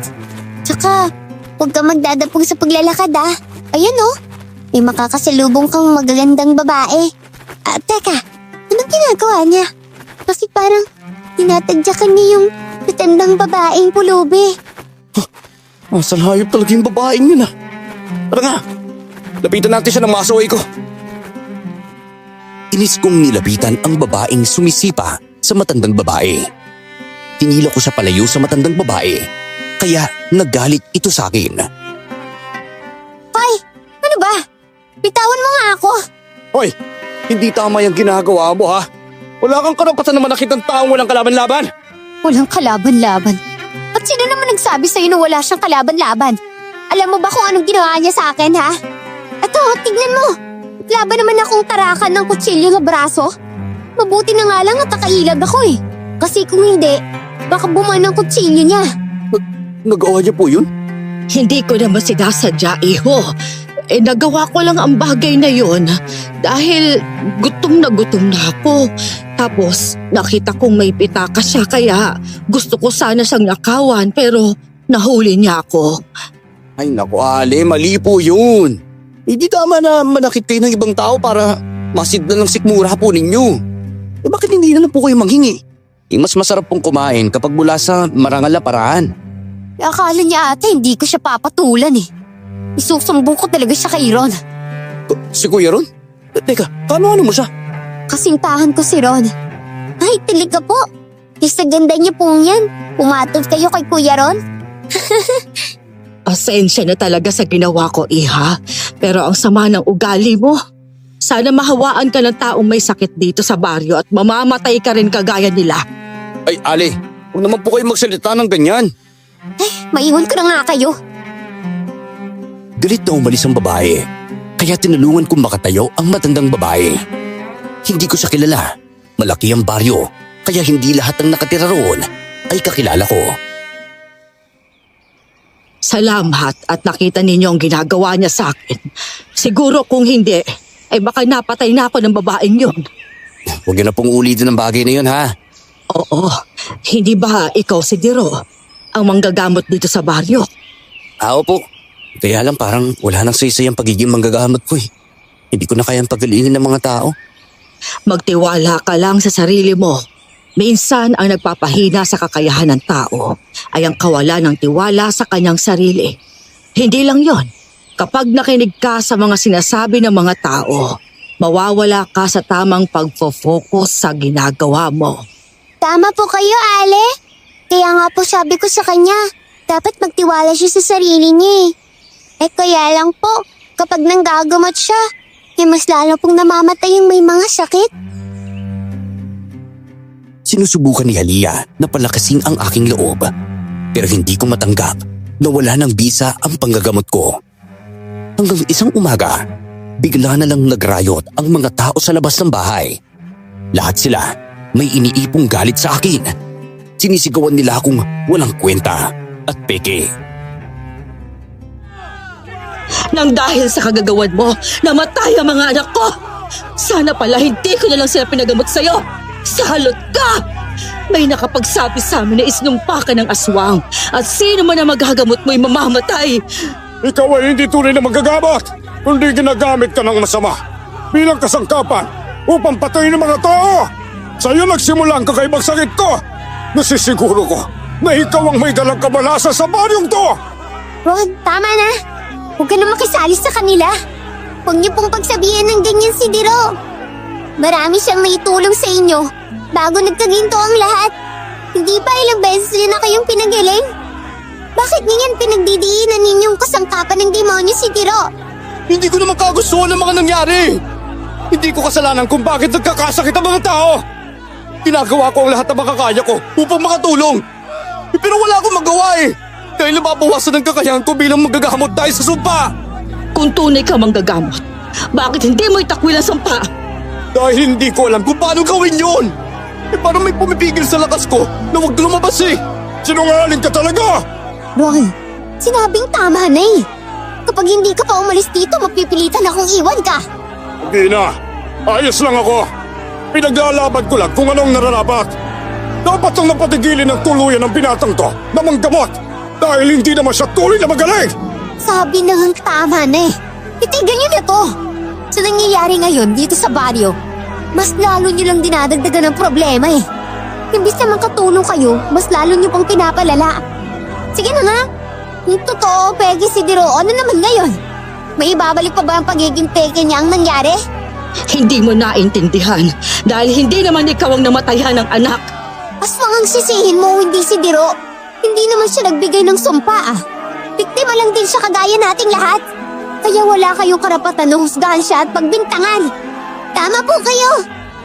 Tsaka, huwag ka magdadapog sa paglalakad ah. Ayan oh, may makakasalubong kang magagandang babae. Teka, anong ginagawa niya? Bakit parang tinatadyakan niya yung matandang babaeng pulubi? Asal hayop talaga yung babaeng yun ah. Tara nga, lapitan natin siya ng masaway ko. Inis kong nilapitan ang babaeng sumisipa sa matandang babae. Tinila ko sa palayo sa matandang babae, kaya nagalit ito sa akin. Hoy, ano ba? Bitawan mo nga ako. Hoy, hindi tama yung ginagawa mo ha. Wala kang karapatan na manakit ng taong walang kalaban-laban. Walang kalaban-laban. At sino naman nagsabi sa'yo na wala siyang kalaban-laban? Alam mo ba kung anong ginawa niya sa akin, ha? Eto, tignan mo. Laban naman akong tarakan ng kutsilyo sa braso. Mabuti na nga lang at nakailag ako eh. Kasi kung hindi, baka buman ang kutsilyo niya. Nagawa niya po yun? Hindi ko naman sinasadya, iho. Nagawa ko lang ang bagay na yon dahil gutom na ako. Tapos nakita kong may pitaka siya kaya gusto ko sana siyang nakawan pero nahuli niya ako. Ay naku Ale, mali po yun. Hindi tama na manakit kayo ng ibang tao para masidlan ng sikmura po ninyo. Bakit hindi na lang po kayo manghingi? Mas masarap pong kumain kapag mula sa marangal na paraan. Akala niya ate hindi ko siya papatulan eh. Isusumbong ko talaga siya kay Ron. Si Kuya Ron? Teka, paano mo siya? Kasintahan ko si Ron. Ay, talaga po. Sa ganda niya pong yan. Pumatol kayo kay Kuya Ron. Pasensya na talaga sa ginawa ko, iha. Pero ang sama ng ugali mo. Sana mahawaan ka ng taong may sakit dito sa baryo at mamamatay ka rin kagaya nila. Ay Ale, huwag naman po kayo magsalita ng ganyan. Maiwan ko na nga kayo. Galit na umalis ang babae, kaya tinulungan kong makatayo ang matandang babae. Hindi ko siya kilala. Malaki ang baryo, kaya hindi lahat ng nakatira roon ay kakilala ko. Salamat at nakita ninyo ang ginagawa niya sa akin. Siguro kung hindi, ay baka napatay na ako ng babaeng yun. Huwag na pong ulitin ang bagay na yun ha. Oo, hindi ba ikaw si Diro, ang manggagamot dito sa baryo? Po. Kaya lang parang wala nang saysay ang pagiging manggagamot ko eh. Hindi ko na kayang pagalingin ng mga tao. Magtiwala ka lang sa sarili mo. Minsan ang nagpapahina sa kakayahan ng tao ay ang kawalan ng tiwala sa kanyang sarili. Hindi lang yon. Kapag nakinig ka sa mga sinasabi ng mga tao, mawawala ka sa tamang pagfo-focus sa ginagawa mo. Tama po kayo, Ale. Kaya nga po sabi ko sa kanya, dapat magtiwala siya sa sarili niya eh. Kaya lang po, kapag nanggagamot siya, mas lalo pong namamatay yung may mga sakit. Sinusubukan ni Halia na palakasin ang aking loob. Pero hindi ko matanggap na wala ng bisa ang panggagamot ko. Hanggang isang umaga, bigla na lang nagrayot ang mga tao sa labas ng bahay. Lahat sila may iniipong galit sa akin. Sinisigawan nila akong walang kwenta at peke. Nang dahil sa kagagawan mo, namatay ang mga anak ko. Sana pala hindi ko na lang sila pinagamot sa'yo. Salot ka! May nakapagsabi sa amin na isinumpa ka ng aswang at sino man ang maghagamot mo'y mamamatay. Ikaw ay hindi tunay na magagamot, kundi ginagamit ka ng masama bilang kasangkapan upang patayin ang mga tao. Sa'yo nagsimula ang kakaibang sakit ko. Nasisiguro ko na ikaw ang may dalang kabalasa sa baryong to. Ron, tama na. Huwag ka na makisali sa kanila. Huwag niyo pong pagsabihin ng ganyan si Diro. Marami siyang naitulong sa inyo bago nagkaginto ang lahat. Hindi ba ilang beses niya na kayong pinagaling? Bakit ganyan pinagdidiinan ninyong kasangkapan ng demonyo si Diro? Hindi ko naman kagustuhan ng mga nangyari. Hindi ko kasalanan kung bakit nagkakasakit ang mga tao. Ginagawa ko ang lahat ng makakaya ko upang makatulong. Pero wala akong magawa eh. Dahil nababawasan ang kakayahan ko bilang magagamot tayo sa sumpa. Kung tunay ka manggagamot, bakit hindi mo itakwil ang sumpa? Dahil hindi ko alam kung paano gawin yun. Parang may pumipigil sa lakas ko na huwag lumabas eh. Sinungaling ka talaga! Ron, sinabing tama na eh. Kapag hindi ka pa umalis dito, mapipilitan akong iwan ka. Hindi na. Ayos lang ako. Pinaglalaban ko lang kung anong nararapat. Dapat nang napatigilin ng tuluyan ng binatang to na manggamot dahil hindi naman siya tuloy na magaling. Sabi na ang tama na eh. Itigan niyo na to. Sa nangyayari ngayon dito sa baryo, mas lalo niyo lang dinadagdagan ng problema eh. Imbis na makatulong kayo, mas lalo niyo pang pinapalala. Sige na nga. Yung totoo, Peggy si Diro, ano naman ngayon? May ibabalik pa ba ang pagiging peke niya ang nangyari? Hindi mo naintindihan dahil hindi naman ikaw ang namatayan ng anak. Aswang ang sisihin mo, hindi si Diro. Hindi naman siya nagbigay ng sumpa ah. Biktima lang din siya kagaya nating lahat. Kaya wala kayong karapatan na husgahan siya at pagbintangan. Tama po kayo.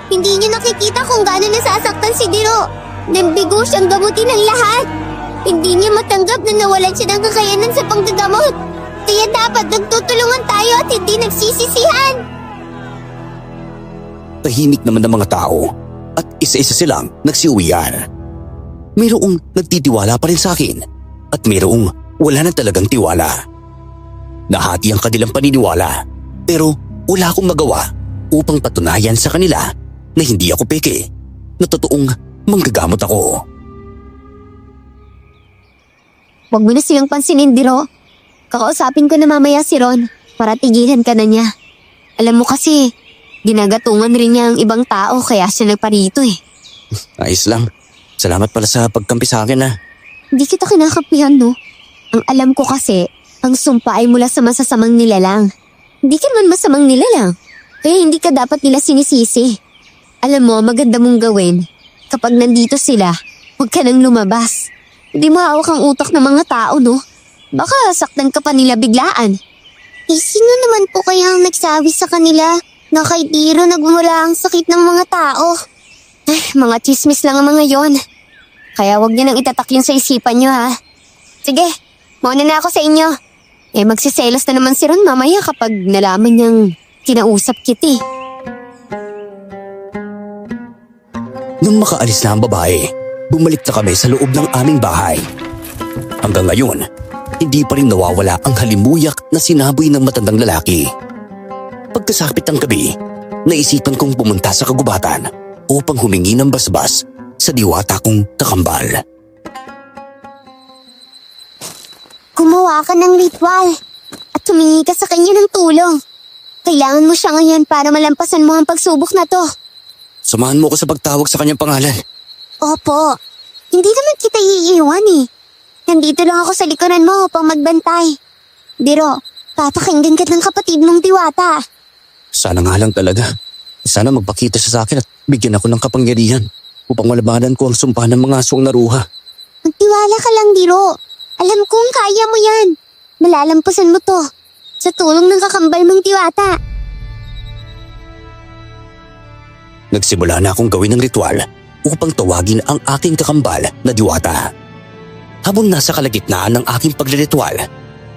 Hindi niyo nakikita kung gaano nasasaktan si Diro. Nambigo siyang gamutin ng lahat. Hindi niya matanggap na nawalan siya ng kakayanan sa panggagamot. Kaya dapat nagtutulungan tayo at hindi nagsisisihan. Tahimik naman ng mga tao at isa-isa silang nagsiuwian. Mayroong nagtitiwala pa rin sa akin at mayroong wala na talagang tiwala. Nahati ang kanilang paniniwala pero wala akong magawa upang patunayan sa kanila na hindi ako peke, na totoong manggagamot ako. Huwag mo na silang pansinin, Diro. Kakausapin ko na mamaya si Ron para tigilan ka na niya. Alam mo kasi, ginagatungan rin niya ang ibang tao kaya siya nagparito eh. Ayos lang. Salamat pala sa pagkampi sa akin Hindi kita kinakapihan, no? Ang alam ko kasi, ang sumpa ay mula sa masasamang nilalang. Hindi ka naman masamang nilalang, kaya hindi ka dapat nila sinisisi. Alam mo, maganda mong gawin. Kapag nandito sila, huwag ka nang lumabas. Hindi mahawak ang utak ng mga tao, no? Baka saktan ka pa nila biglaan. Sino naman po kaya ang nagsabi sa kanila na kay Diro nagmula ang sakit ng mga tao? Mga chismis lang ang mga yon. Kaya huwag niyo nang itatak yun sa isipan niyo, ha? Sige, mauna na ako sa inyo. Magsiselos na naman si Ron mamaya kapag nalaman niyang kinausap kita eh. Nung makaalis na ang babae, bumalik na kami sa loob ng aming bahay. Hanggang ngayon, hindi pa rin nawawala ang halimuyak na sinaboy ng matandang lalaki. Pagkasapit ng gabi, naisipan kong pumunta sa kagubatan upang humingi ng basbas sa diwata kong kakambal. Gumawa ka ng ritual at humingi ka sa kanya ng tulong. Kailangan mo siya ngayon para malampasan mo ang pagsubok na to. Samahan mo ko sa pagtawag sa kanyang pangalan. Opo, hindi naman kita iiwan eh. Nandito lang ako sa likuran mo upang magbantay. Diro, papakinggan ka ng kapatid mong diwata. Sana nga lang talaga. Sana magpakita siya sa akin at bigyan ako ng kapangyarihan upang malabanan ko ang sumpa ng mga aswang naruha. Magtiwala ka lang, Diro. Alam kong kaya mo yan. Malalampasan mo to sa tulong ng kakambal mong diwata. Nagsimula na akong gawin ng ritual upang tawagin ang aking kakambal na diwata. Habang nasa kalagitnaan ng aking pagliritual,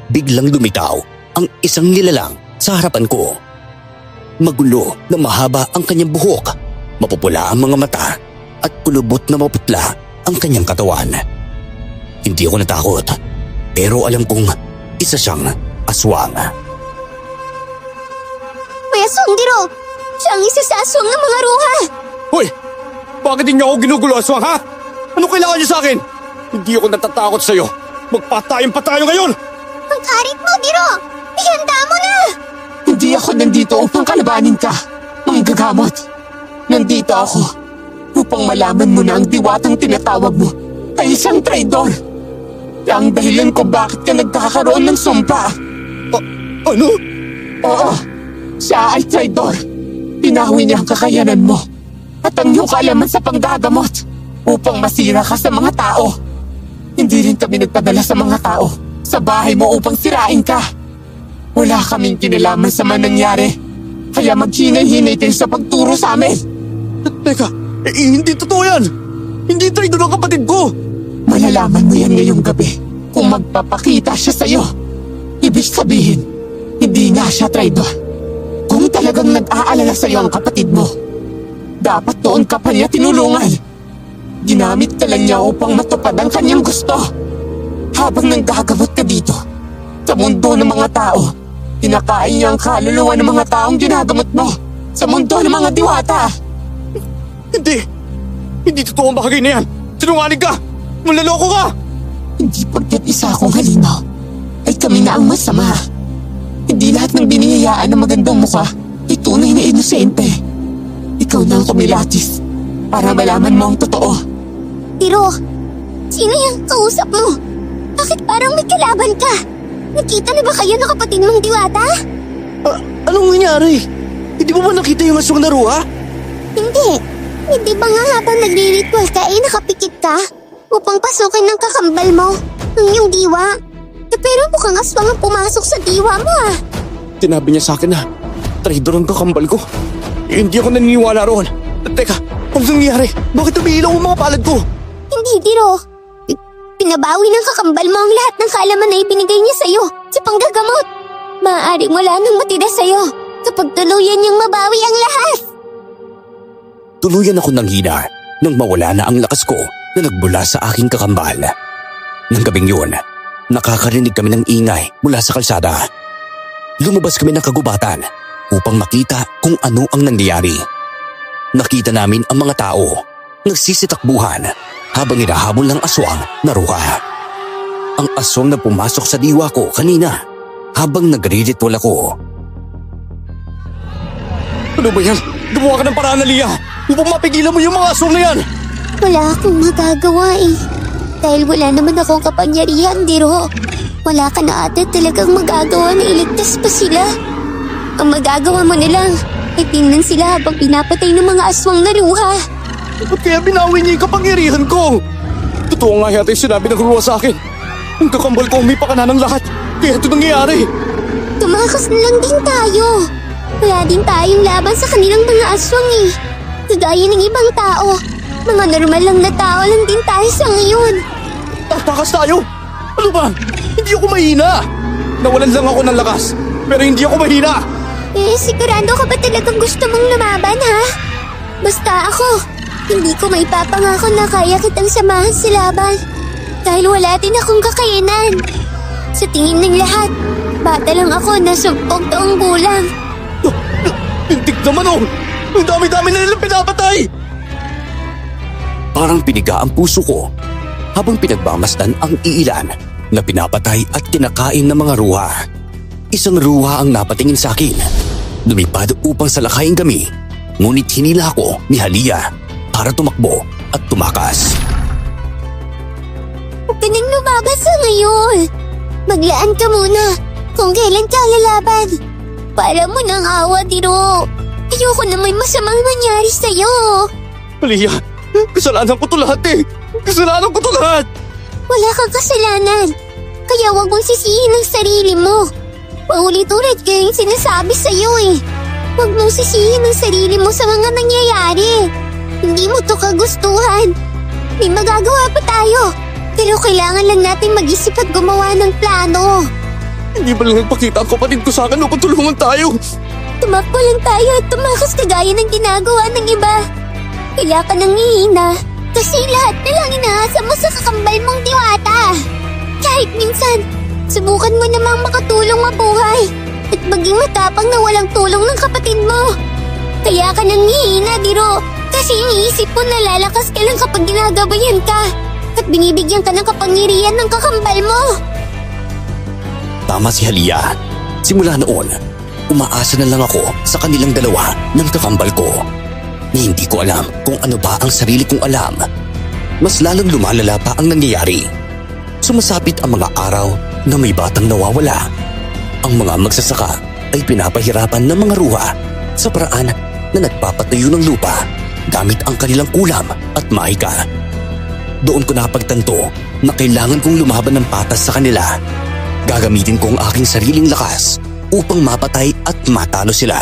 biglang lumitaw ang isang nilalang sa harapan ko. Magulo na mahaba ang kanyang buhok, mapupula ang mga mata at kulubot na maputla ang kanyang katawan. Hindi ako natakot, pero alam kong isa siyang aswang. May aswang, Diro! Siya ang isa sa aswang ng mga ruha! Hoy! Bakit hindi niyo ako ginugulo, aswang, ha? Ano kailangan niyo sa akin? Hindi ako natatakot sa'yo. Magpatayan pa tayo ngayon! Ang karit mo, Diro! Ihanda mo na! Hindi ako nandito upang kalabanin ka, manggagamot. Nandito ako upang malaman mo na ang diwatang tinatawag mo ay isang traidor. Ang dahilan ko bakit ka nagkakaroon ng sumpa. Ano? Oo, siya ay traidor. Pinawi niya ang kakayanan mo at ang iyong kaalaman sa panggagamot upang masira ka sa mga tao. Hindi rin kami nagpadala sa mga tao sa bahay mo upang sirain ka. Wala kaming kinalaman sa manangyari, kaya maghinay-hinay kayo sa pagturo sa amin. Teka, hindi totoo yan! Hindi traidor ang kapatid ko! Malalaman mo yan ngayong gabi kung magpapakita siya sa'yo. Ibig sabihin, hindi nga siya traidor. Kung talagang nag-aalala sa'yo ang kapatid mo, dapat doon ka pa niya tinulungan. Ginamit ka lang niya upang matupad ang kanyang gusto. Habang nanggagamot ka dito, sa mundo ng mga tao, kinakain niya ang kaluluwa ng mga taong ginagamot mo sa mundo ng mga diwata. Hindi totoo ang bagay na yan! Sinungaling ka! Manlaloko ka! Hindi porket isa akong halinaw ay kami na ang masama. Hindi lahat ng biniyayaan ng magandang mukha ay tunay na inosente. Ikaw na ang kumilatis para malaman mo ang totoo. Diro, sino yung kausap mo? Bakit parang may kalaban ka? Nakita na ba kayo ng kapatid mong diwata? Anong nangyari? Hindi mo ba nakita yung aswang naruha? Hindi ba nga habang nagre-ritual ka nakapikit ka? Upang pasukin ng kakambal mo, ang iyong diwa. Pero mukhang aswang ang pumasok sa diwa mo Tinabi niya sa akin na traidor ang kakambal ko. Hindi ako naniniwala roon. Teka, ano nangyari? Bakit umiilaw ang mga palad ko? Hindi, Diro. Pinabawi ng kakambal mo ang lahat ng kaalaman na ibinigay niya sa'yo sa panggagamot. Maaaring wala nang matira sa'yo kapag tuluyan niyang mabawi ang lahat. Tuluyan ako ng hina nang mawala na ang lakas ko na nagbula sa aking kakambal. Nang gabing yun, nakakarinig kami ng ingay mula sa kalsada. Lumabas kami ng kagubatan upang makita kung ano ang nangyayari. Nakita namin ang mga tao nagsisitakbuhan habang hinahabol ng aswang na ruha. Ang aswang na pumasok sa diwa ko kanina habang nagre-ritual ako. Ano ba yan? Gumawa ka ng paraan, Aliyah, upang mapigilan mo yung mga aswang na yan! Wala akong magagawa eh. Dahil wala naman akong kapangyarihan, Diro. Wala ka na ate talagang magagawa na iligtas pa sila. Ang magagawa mo na lang ay tingnan sila habang pinapatay ng mga aswang na ruha. Ba't kaya binawi niya yung kapangyarihan ko? Totoo nga yata yung sinabi ng ruwa sa akin. Ang kakambal ko may pakana ng lahat. Kaya ito nangyayari. Tumakas na lang din tayo. Wala din tayong laban sa kanilang mga aswang eh. Kagaya ng ibang tao. Mga normal lang na tao lang din tayo sa ngayon. Tatakas tayo? Ano ba? Hindi ako mahina. Nawalan lang ako ng lakas. Pero hindi ako mahina. Sigurado ka ba talagang gusto mong lumaban ha? Basta ako. Hindi ko may papangako na kaya kitang samahan sa laban. Dahil wala din akong kakayanan. Sa tingin ng lahat, bata lang ako na 10 taong gulang. Tintik naman oh! Ang dami-dami na nilang pinapatay! Parang piniga ang puso ko habang pinagmamasdan ang iilan na pinapatay at kinakain ng mga ruha. Isang ruha ang napatingin sa akin. Lumipad upang salakayin kami, ngunit hinila ako ni Halia para tumakbo at tumakas. Huwag ka nang lumabas sa ngayon. Maglaan ka muna kung kailan ka lalaban. Para mo ng awa, Diro. Ayoko na may masamang mangyari sa'yo. Halia, kasalanan ko to lahat eh! Kasalanan ko to lahat! Wala kang kasalanan. Kaya huwag mong sisihin ang sarili mo. Paulit-ulit ko yung sinasabi sa'yo eh. Huwag mong sisihin ang sarili mo sa mga nangyayari. Hindi mo to kagustuhan. May magagawa pa tayo. Pero kailangan lang natin mag-isip at gumawa ng plano. Hindi ba lang nagpakita ang kapatid ko sa akin upang tulungan tayo? Tumakbo lang tayo at tumakas kagaya ng ginagawa ng iba. Kaya ka nang hihina kasi lahat na lang inaasa mo sa kakambal mong diwata. Kahit minsan, subukan mo namang makatulong mabuhay at maging matapang na walang tulong ng kapatid mo. Kaya ka nang hihina, Diro, kasi iniisip mo na lalakas ka lang kapag ginagabayan ka at binibigyan ka ng kapangyarihan ng kakambal mo. Tama si Halia. Simula noon, umaasa na lang ako sa kanilang dalawa ng kakambal ko. Ni hindi ko alam kung ano ba ang sarili kong alam. Mas lalong lumalala pa ang nangyayari. Sumasapit ang mga araw na may batang nawawala. Ang mga magsasaka ay pinapahirapan ng mga ruha sa paraan na nagpapatayo ng lupa gamit ang kanilang kulam at mahika. Doon ko napagtanto na kailangan kong lumaban ng patas sa kanila. Gagamitin ko ang aking sariling lakas upang mapatay at matalo sila.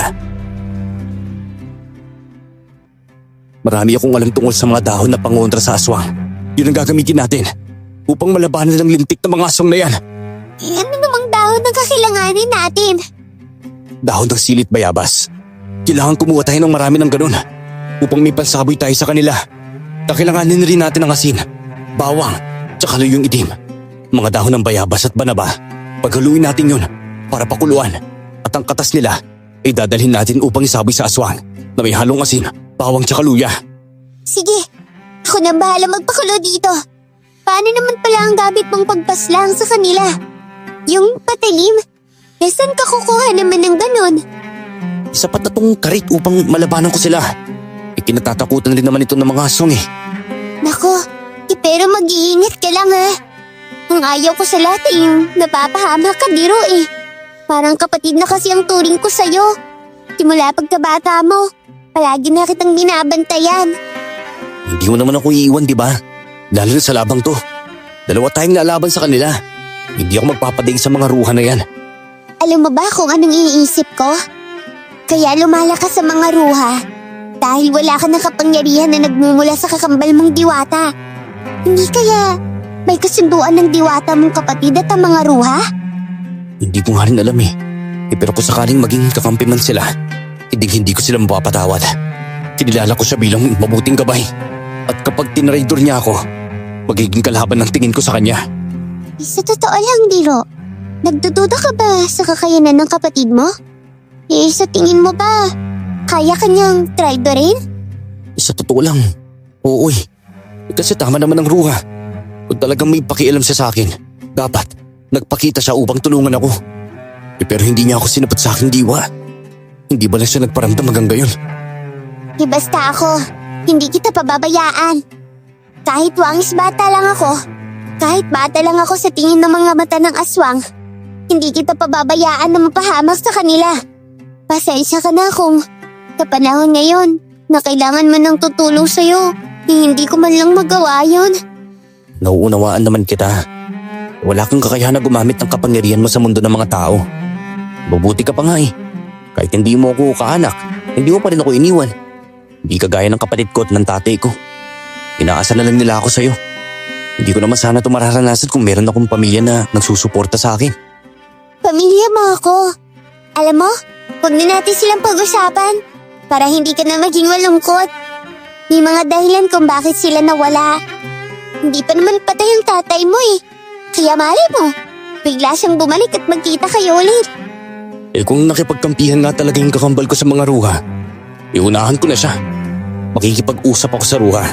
Marami akong alam tungkol sa mga dahon na pangontra sa aswang. Yun ang gagamitin natin upang malabanan ng lintik ng mga aswang na yan. Ano namang dahon ang kakailanganin natin? Dahon ng silit bayabas. Kailangan kumuha tayo ng marami ng ganun upang may pansaboy tayo sa kanila. Kakailanganin rin natin ang asin, bawang, tsaka luyong itim. Mga dahon ng bayabas at banaba. Paghaluin natin yun para pakuluan at ang katas nila ay dadalhin natin upang isaboy sa aswang na may halong asin, bawang tsaka luya. Sige, ako na bahala magpakulo dito. Paano naman pala ang gamit mong pagpaslang sa kanila? Yung patalim? Saan ka kukuha naman ng ganun? Sapat na tong karit upang malabanan ko sila. Kinatatakutan rin naman ito ng mga aswang eh. Nako, pero mag-iingat ka lang ha. Ang ayaw ko sa lahat yung napapahama ka, Diro eh. Parang kapatid na kasi ang turing ko sa'yo. Simula pagkabata mo, palagi na kitang binabantayan. Hindi mo naman ako iiwan, di ba? Lalo na sa labang to. Dalawa tayong lalaban sa kanila. Hindi ako magpapadaig sa mga ruha na yan. Alam mo ba kung anong iniisip ko? Kaya lumalakas sa mga ruha Dahil wala ka ng kapangyarihan na nagmumula sa kakambal mong diwata. Hindi kaya may kasunduan ng diwata mong kapatid at ang mga ruha? Hindi ko nga rin alam eh. Pero kung sakaling maging kakampi man sila, hindi ko sila mapapatawad. Kinilala ko siya bilang mabuting gabay. At kapag tinraidor niya ako, magiging kalaban ng tingin ko sa kanya. Sa totoo lang, Diro, nagdududa ka ba sa kakayanan ng kapatid mo? Sa tingin mo ba, kaya kanyang traidorin? Sa totoo lang, oo eh. Kasi tama naman ang ruha. Kung talagang may pakialam siya sa akin, dapat nagpakita siya upang tulungan ako. Pero hindi niya ako sinapat sa aking diwa. Hindi ba lang siya nagparamdam hanggang gayon? Basta ako, hindi kita pababayaan. Kahit wangis bata lang ako, kahit bata lang ako sa tingin ng mga mata ng aswang, hindi kita pababayaan na mapahamak sa kanila. Pasensya ka na kung sa panahon ngayon na kailangan man ng tutulong sa'yo, hindi ko man lang magawa yon. Nauunawaan naman kita. Wala kang kakayahan na gumamit ng kapangyarihan mo sa mundo ng mga tao. Mabuti ka pa nga eh. Kahit hindi mo ako kaanak, hindi mo pa rin ako iniwan. Hindi kagaya ng kapatid ko at ng tatay ko. Inaasa na lang nila ako sa'yo. Hindi ko naman sana ito mararanasan kung meron akong pamilya na nagsusuporta sa akin. Pamilya mo ako. Alam mo, huwag na natin silang pag-usapan para hindi ka na maging malungkot. May mga dahilan kung bakit sila nawala. Hindi pa naman patay ang tatay mo eh. Kaya mali mo, bigla siyang bumalik at magkita kayo ulit. Kung nakipagkampihan nga talaga yung kakambal ko sa mga ruha, iunahan ko na siya. Makikipag-usap ako sa ruha.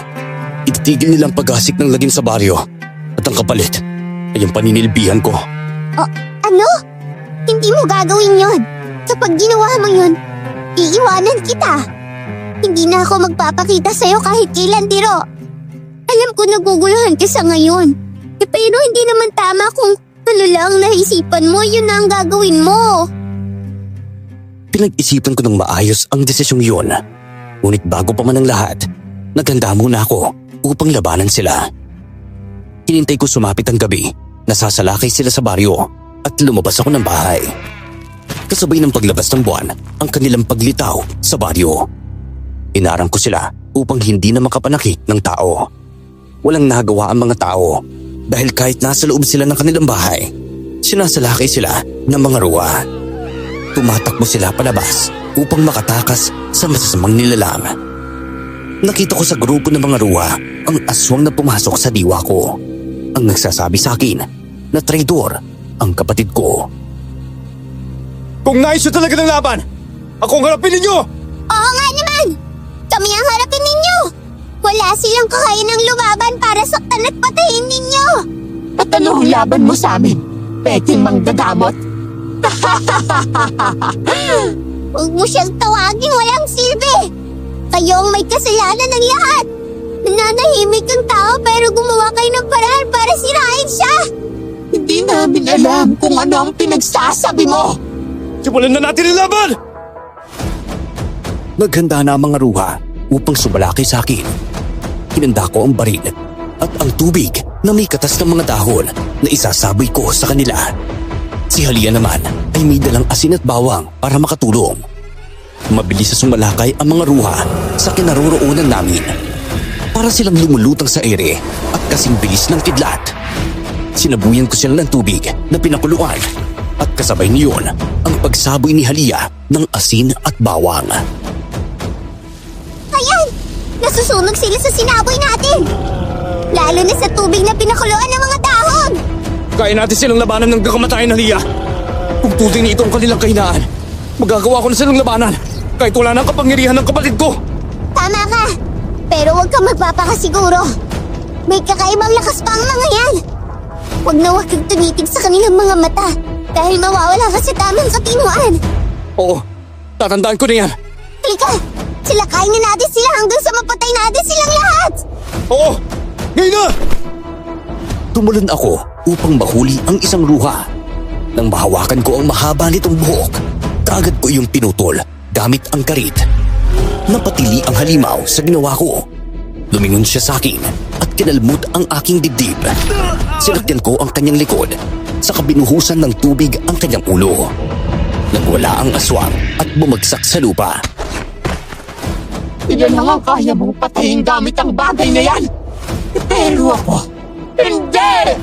Ititigil nilang pag-asik ng lagim sa baryo. At ang kapalit ay ang paninilbihan ko. Ano? Hindi mo gagawin yon. Kapag ginawa mo yun, iiwanan kita. Hindi na ako magpapakita sa'yo kahit kailan, Diro. Alam ko naguguluhan ka sa ngayon. Pero hindi naman tama kung ano lang naisipan mo, yun na ang gagawin mo. Pinag-isipan ko ng maayos ang desisyong yun. Ngunit bago pa man ang lahat, naghanda muna ako upang labanan sila. Hinintay ko sumapit ang gabi, nasasalakay sila sa baryo at lumabas ako ng bahay. Kasabay ng paglabas ng buwan ang kanilang paglitaw sa baryo. Inarang ko sila upang hindi na makapanakit ng tao. Walang nagawa ang mga tao dahil kahit nasa loob sila ng kanilang bahay, sinasalakay sila ng mga ruwa. Tumatakbo sila palabas upang makatakas sa masasamang nilalang. Nakita ko sa grupo ng mga ruwa ang aswang na pumasok sa diwa ko. Ang nagsasabi sa akin na traidor ang kapatid ko. Kung nais nyo talaga ng laban, ako ang harapin ninyo! Oo nga naman! Kami ang harapin ninyo! Wala silang kakayanang lumaban para saktan at patayin ninyo! At ano ang laban mo sa amin? Peking manggagamot? Huwag mo siyang tawagin, walang silbi! Kayo ang may kasalanan ng lahat! Nananahimik ang tao pero gumawa kayo ng paraan para sirain siya! Hindi namin alam kung ano ang pinagsasabi mo! Simulan na natin ang laban! Naghanda na ang mga ruha upang sumalakay sa akin. Hinanda ko ang baril at ang tubig na may katas ng mga dahon na isasaboy ko sa kanila. Si Halia naman ay may dalang asin at bawang para makatulong. Mabilis sa sumalakay ang mga ruha sa kinaroroonan namin. Para silang lumulutang sa ere at kasing bilis ng kidlat. Sinabuyan ko sila ng tubig na pinakuluan at kasabay niyon ang pagsaboy ni Halia ng asin at bawang. Ayan! Nasusunog sila sa sinaboy natin! Lalo na sa tubig na pinakuluan ng mga dahon! Kaya natin silang labanan ng kakamatayan na Halia. Kung tuloy na ito ang kanilang kahinaan, magagawa ko na silang labanan kahit wala nang kapangyarihan ng kapatid ko. Tama ka! Pero huwag kang magpapakasiguro. May kakaibang lakas pa ang mga yan. Huwag na huwag kang tumitig sa kanilang mga mata dahil mawawala ka sa tamang katinuan. Oo, tatandaan ko na yan. Halika! Silakayin na natin sila hanggang sa mapatay natin silang lahat! Oo, ngayon na! Tumulan ako upang mahuli ang isang ruha. Nang mahawakan ko ang mahaba nitong buhok, kaagad ko iyong pinutol gamit ang karit. Napatili ang halimaw sa ginawa ko. Lumingon siya sa akin at kinalmot ang aking dibdib. Sinakyan ko ang kanyang likod, saka binuhusan ng tubig ang kanyang ulo. Nagwala ang aswang at bumagsak sa lupa. sila lang ang kaya mong patayin gamit ang bagay na yan. Pero ako, hindi!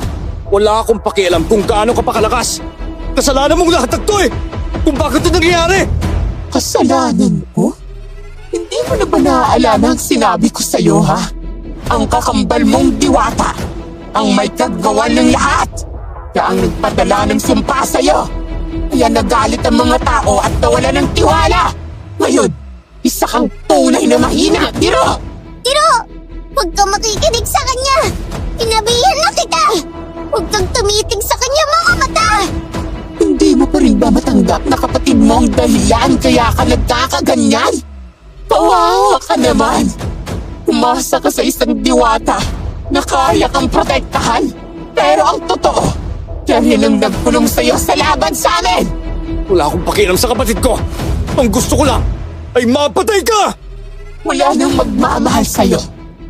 Wala akong pakialam kung gaano ka pa kalakas. Kasalanan mong lahat ng to eh! Kung bakit ito nangyayari! Kasalanan ko? Hindi mo na ba naaalala ang sinabi ko sa'yo, ha? Ang kakambal mong diwata, ang may kagawa ng lahat. Kaya ang nagpadala ng sumpa sa'yo. Kaya nagalit ang mga tao at nawala ng tiwala. Ngayon, isa kang tunay na mahina, Tiro! Tiro! Huwag kang makikinig sa kanya! Pinabihan na kita! Huwag kang tumitig sa kanya mga mata! Hindi mo pa rin ba matanggap na kapatid mo ang dahilan kaya ka nagkakaganyan? Kawawa ka naman! Umasa ka sa isang diwata na kaya kang protektahan. Pero ang totoo, siya rin ang nagpulong sa'yo sa laban sa amin! Wala akong pakialam sa kapatid ko! Ang gusto ko lang ay mapatay ka! Wala nang magmamahal sa'yo,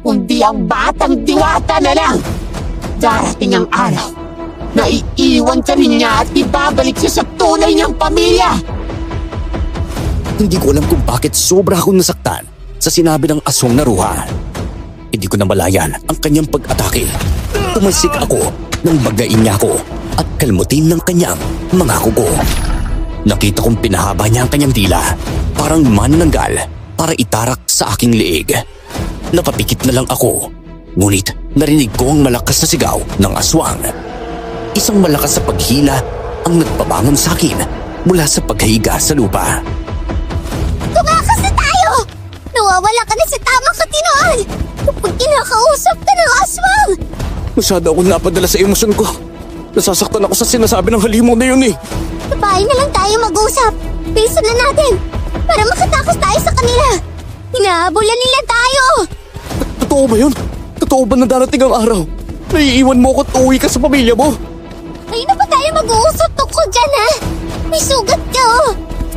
kundi ang batang diwata na lang. Darating ang araw na iiwan ka rin niya at ibabalik siya sa tunay niyang pamilya. Hindi ko alam kung bakit sobra akong nasaktan sa sinabi ng aswang na ruha. Hindi ko namalayan ang kanyang pag-atake. Tumasik ako nang bagain niya ako at kalmutin ng kanyang mga kuko. Nakita kong pinahaba niya ang kanyang dila, parang manananggal para itarak sa aking leeg. Napapikit na lang ako, ngunit narinig ko ang malakas na sigaw ng aswang. Isang malakas na paghila ang nagpabangon sa akin mula sa paghiga sa lupa. Tumakas na tayo! Nawawala ka na sa tamang katinoan! Kapag kinakausap ka ng aswang! Masyado akong napadala sa emosyon ko. Nasasaktan ako sa sinasabi ng halimaw na yun eh. Sa bahay na lang tayo mag-usap. Bilisan na natin para makatakas tayo sa kanila. Hinahabulan nila tayo! Totoo ba yun? Totoo ba na darating ang araw? Naiiwan mo ko at uuwi ka sa pamilya mo? Ay na ba tayo mag-uusap tungkol dyan ha? May sugat ka oh!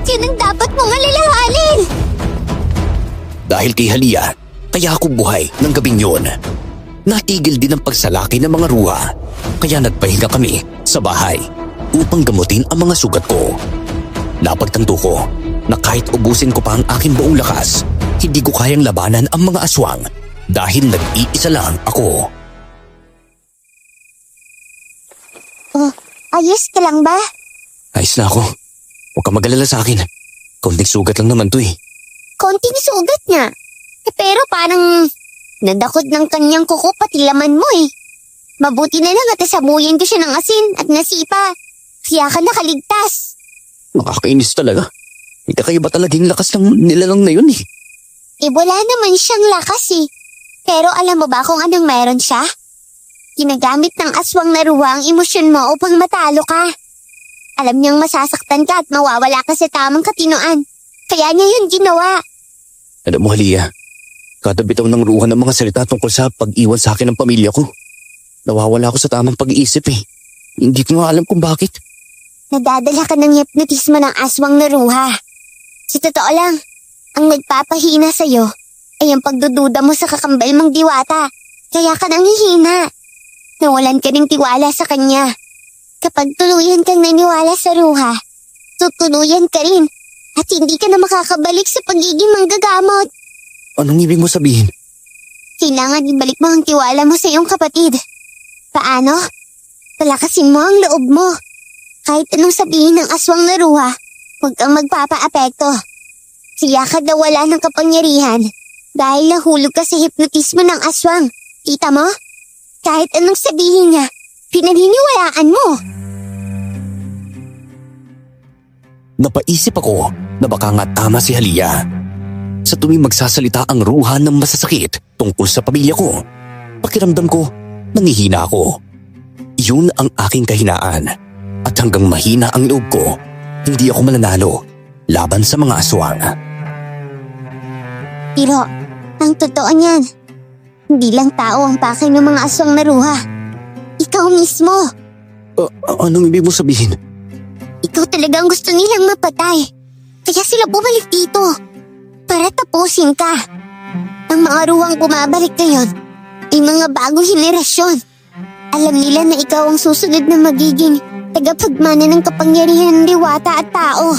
Yan ang dapat mong alalahanin! Dahil kay Halia, kaya ako buhay ng gabing yun. Natigil din ang pagsalaki ng mga ruha, kaya nagpahinga kami sa bahay upang gamutin ang mga sugat ko. Napagtanto ko na kahit ubusin ko pa ang aking buong lakas, hindi ko kayang labanan ang mga aswang dahil nag-iisa lang ako. Oh, ayos ka lang ba? Ayos na ako. Huwag ka mag-alala sa akin. Konting sugat lang naman to eh. Konting sugat niya. Pero parang nadakot ng kanyang kuko pati laman mo eh. Mabuti na lang at nasabuyan ko siya ng asin at nasipa. Kaya ka nakaligtas. Nakakainis talaga. Ikakaiba talagang lakas ng nilalang na yun eh. Eh wala naman siyang lakas eh. Pero alam mo ba kung anong meron siya? Ginagamit ng aswang na ruwa ang emosyon mo upang matalo ka. Alam niyang masasaktan ka at mawawala ka sa tamang katinoan. Kaya niya yun ginawa. Alam mo Halia, kada bitaw ng ruha ng mga salita tungkol sa pag-iwan sa akin ng pamilya ko. Nawawala ako sa tamang pag-iisip eh. Hindi ko nga alam kung bakit. Nadadala ka ng hypnotismo ng aswang na ruha. Sa totoo lang, ang nagpapahina sa'yo ay ang pagdududa mo sa kakambal mong diwata. Kaya ka nanghihina. Nawalan ka ng tiwala sa kanya. Kapag tuluyan kang naniwala sa ruha, tutuluyan ka rin at hindi ka na makakabalik sa pagiging manggagamot. Anong ibig mo sabihin? Kailangan ibalik mo ang tiwala mo sa iyong kapatid. Paano? Palakasin mo ang loob mo. Kahit anong sabihin ng aswang na ruha, huwag kang magpapa-apekto. Siya ka daw wala ng kapangyarihan dahil nahulog ka sa hipnotismo ng aswang. Kita mo? Kahit anong sabihin niya, pinaniniwalaan mo. Napaisip ako na baka nga tama si Halia. Sa tuwing magsasalita ang ruha ng masasakit tungkol sa pamilya ko, pakiramdam ko nangihina ako. Yun ang aking kahinaan at hanggang mahina ang loob ko, hindi ako mananalo laban sa mga aswang. Pero, ang totoo niyan, hindi lang tao ang pakay ng mga aswang na ruha. Ikaw mismo. Anong ibig mo sabihin? Ikaw talagang gusto nilang mapatay. Kaya sila bumalik dito. Para tapusin ka. Ang mga ruwang bumabalik ngayon ay mga bagong henerasyon. Alam nila na ikaw ang susunod na magiging tagapagmana ng kapangyarihan ng diwata at tao.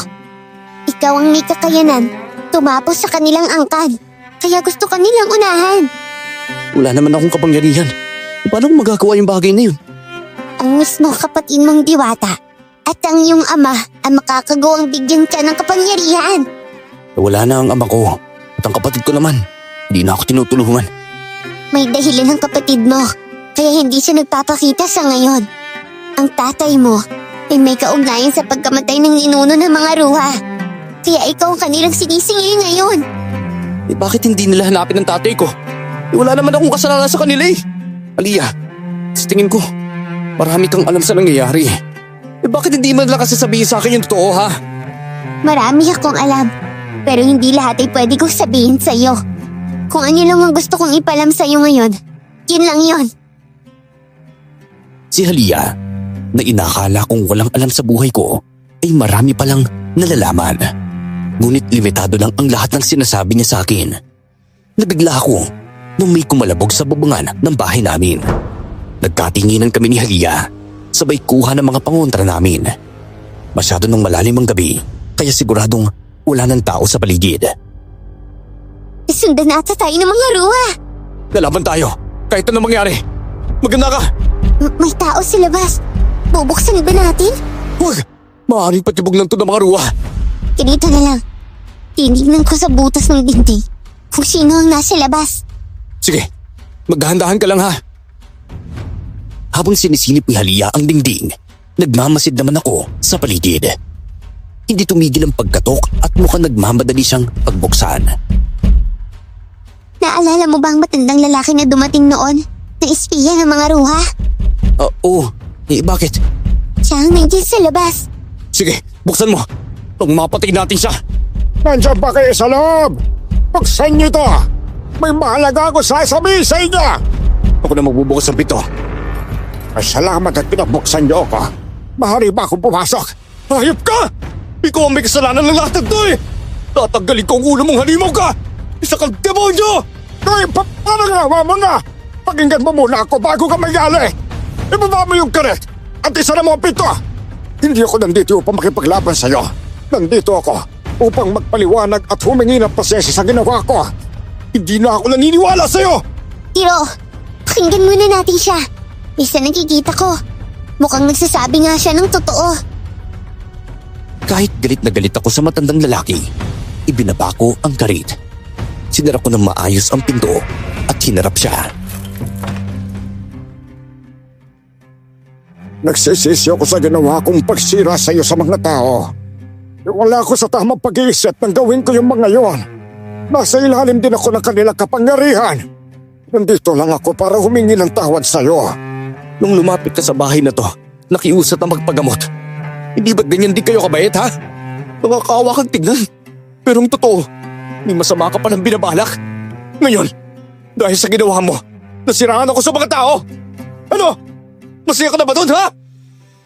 Ikaw ang may kakayanan tumapos sa kanilang angkan. kaya gusto ka nilang unahan. Wala naman akong kapangyarihan. Paano ko magagawa yung bagay na yun? Ang mismo kapatid mong diwata at ang iyong ama ang makakagawang bigyan ka ng kapangyarihan. Wala na ang ama ko at ang kapatid ko naman. Hindi na ako tinutulungan. May dahilan ng kapatid mo, kaya hindi siya nagpapakita sa ngayon. Ang tatay mo ay may kaugnayan sa pagkamatay ng ninuno ng mga ruha. Kaya ikaw ang kanilang sinisingil ngayon. Bakit hindi nila hanapin ang tatay ko? Wala naman akong kasalanan sa kanila eh. Aliyah, sa tingin ko, marami kang alam sa nangyayari. Bakit hindi mo lang kasi sabihin sa akin yung totoo ha? Marami akong alam, pero hindi lahat ay pwede kong sabihin sa iyo. Kung ano lang ang gusto kong ipalam sa iyo ngayon, yun lang yun. Si Aliyah, na inakala kong walang alam sa buhay ko, ay marami palang nalalaman. Ngunit limitado lang ang lahat ng sinasabi niya sa akin. Nabigla ako nung may kumalabog sa bubungan ng bahay namin. Nagkatinginan kami ni Aliyah, sabay kuha ng mga pangontra namin. Masyado nang malalim ang gabi, kaya siguradong wala ng tao sa paligid. Sundan na ata tayo ng mga ruha. Lalaban tayo, kahit anong mangyari. Maganda ka! May tao sa labas. Bubuksan ba natin? Huwag! Maaaring patibog lang to ng mga ruwa. Ganito na lang. Tinignan ko sa butas ng dingding kung sino ang nasa labas. Sige, magdahan-dahan ka lang ha. Habang sinisilip ni Aliyah ang dingding, nagmamasid naman ako sa paligid. Hindi tumigil ang pagkatok at mukhang nagmamadali siyang pagbuksan. Naalala mo ba ang matandang lalaki na dumating noon na espiya ng mga ruha? Oo, bakit? Siya ang nandiyan sa labas. Sige, buksan mo. Pag mapatay natin siya. Nandiyan ba kayo sa loob? Buksan niyo to! May mahalaga ako sasabihin sa inyo! Ako na magbubukas ng pito. Ay, salamat at pinabuksan niyo ako. Mahari ba akong pumasok? Hayop ka! Ikaw ang may kasalanan ng lahat ng to eh! Tatanggalin ko ang ulo mong halimaw ka! Isa kang demonyo! Ay, paano ginawa mo na? Pakinggan mo muna ako bago ka magali! Ibaba mo yung karet at isa na mo ang pito! Hindi ako nandito upang makipaglaban sa'yo. Nandito ako upang magpaliwanag at humingi ng pasensya sa ginawa ko. Hindi na ako naniniwala sa'yo! Tiro, pakinggan muna natin siya. Isa nakikita ko. Mukhang nagsasabi nga siya ng totoo. Kahit galit na galit ako sa matandang lalaki, ibinaba ko ang karit. Sinara ko ng maayos ang pinto at hinarap siya. Nagsisisi ako sa ginawa kong pagsira sa iyo sa mga tao. Wala ako sa tamang pag-iisip nang gawin ko yung mga yon. Nasa ilalim din ako ng kanilang kapangyarihan. Nandito lang ako para humingi ng tawad sa iyo. Nung lumapit ka sa bahay na to, nakiusat na magpagamot. Hindi ba't ganyan di kayo kabait ha? Nakakaawa kang tignan. Pero ang totoo, may masama ka palang binabalak. Ngayon, dahil sa ginawa mo, nasiraan ako sa mga tao. Ano? Masaya ka na ba doon, ha?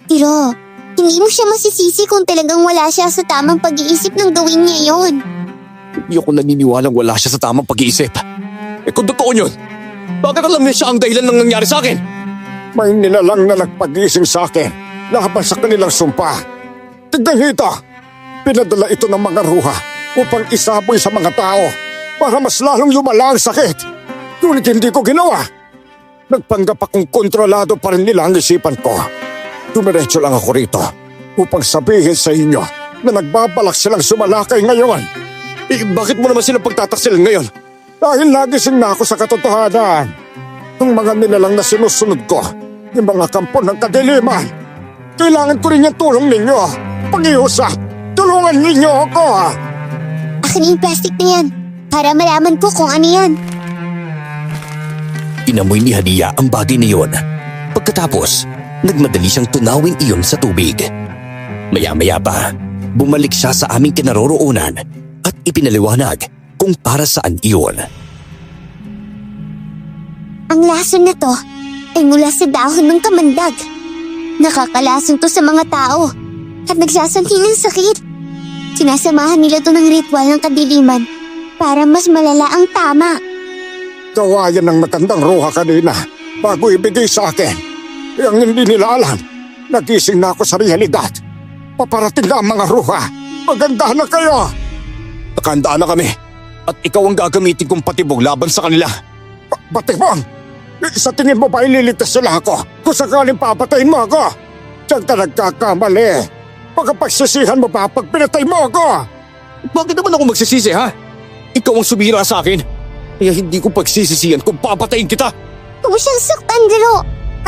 Tiro, hindi mo siya masisisi kung talagang wala siya sa tamang pag-iisip ng gawin niya yon. Hindi ako naniniwalang wala siya sa tamang pag-iisip. Kung totoo yun, bakit alam niya siya ang dahilan ng nangyari sa akin? May nilalang na nagpag-ising sa akin laban sa kanilang sumpa. Tignan ito, pinadala ito ng mga ruha upang isaboy sa mga tao para mas lalong lumala ang sakit. Ngunit hindi ko ginawa. Nagpanggap akong kontrolado pa rin nila ang isipan ko. Dumiretso lang ako rito upang sabihin sa inyo na nagbabalak silang sumalakay ngayon. Bakit mo naman sila pagtataksilan ngayon? Dahil nagising na ako sa katotohanan. Ang mga nilalang na sinusunod ko, yung mga kampo ng kadiliman. Kailangan ko rin yung tulong ninyo. Pag-iusap, tulungan ninyo ako. Akin yung plastic na yan para malaman ko kung ano yan. Inamoy ni Aliyah ang bagay na iyon. Pagkatapos, nagmadali siyang tunawin iyon sa tubig. Maya-maya pa, bumalik siya sa aming kinaroroonan at ipinaliwanag kung para saan iyon. Ang lason na to ay mula sa dahon ng kamandag. Nakakalason to sa mga tao at nagsasanhi ng sakit. Sinasamahan nila to ng ritual ng kadiliman para mas malala ang tama. Gawayan ng matandang ruha kanina bago ibigay sa akin. Ang hindi nila alam, nagising na ako sa realidad. Paparating na ang mga ruha. Maganda na kayo! Nakahanda na kami. At ikaw ang gagamitin kong patibong laban sa kanila. Patibong? Sa tingin mo ba ililigtas nila ako kung sakaling papatayin mo ako? Diyan ka nagkakamali. Pagkapagsisihan mo pa pag pinatay mo ako. Bakit naman ako magsisisi ha? Ikaw ang sumira sa akin. Kaya hindi ko pagsisisihan kung papatayin kita. Huwag mo siyang saktan, Diro.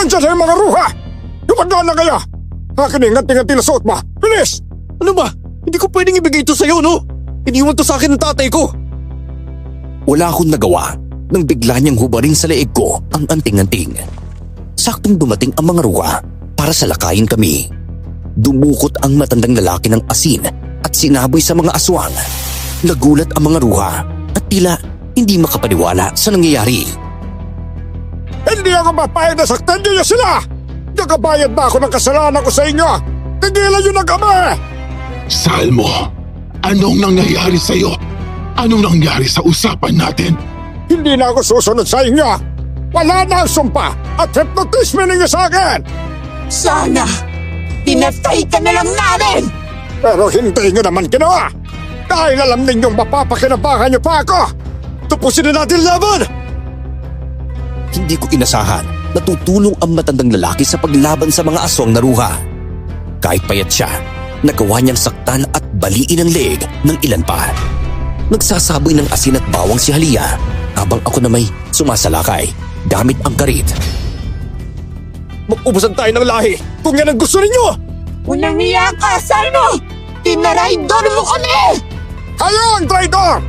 Andiyan na yung mga ruha! Lumandaan na kayo! Akin yung nganting-nganting na suot mo! Bilis! Ano ba? Hindi ko pwedeng ibigay ito sa'yo, no? Iniwan to sa akin ng tatay ko. Wala akong nagawa nang bigla niyang hubarin sa leeg ko ang anting-anting. Saktong dumating ang mga ruha para salakayin kami. Dumukot ang matandang lalaki ng asin at sinaboy sa mga aswang. Nagulat ang mga ruha at tila hindi makapaniwala sa nangyayari. Hindi ako mapayag na saktan niyo sila! Nakabayad ba ako ng kasalanan ko sa inyo? Tigilan niyo na kami! Salmo, anong nangyayari sa'yo? Anong nangyari sa usapan natin? Hindi na ako susunod sa inyo! Wala na ang sumpa at hypnotism ninyo sa akin! Sana, pinatay ka na lang namin! Pero hindi nyo naman ginawa! Dahil alam ninyong mapapakinabangan niyo pa ako! Tapusin na natin ang laban! Hindi ko inasahan na tutulong ang matandang lalaki sa paglaban sa mga aswang na ruha. Kahit payat siya, nagawa niyang saktan at baliin ang leeg ng ilan pa. Nagsasaboy ng asin at bawang si Halia habang ako na may sumasalakay gamit ang karit. Mag-ubusan tayo ng lahi kung yan ang gusto ninyo! Unang niya ka, Salmo! Tinaraydor mo kami! Kayo ang traitor!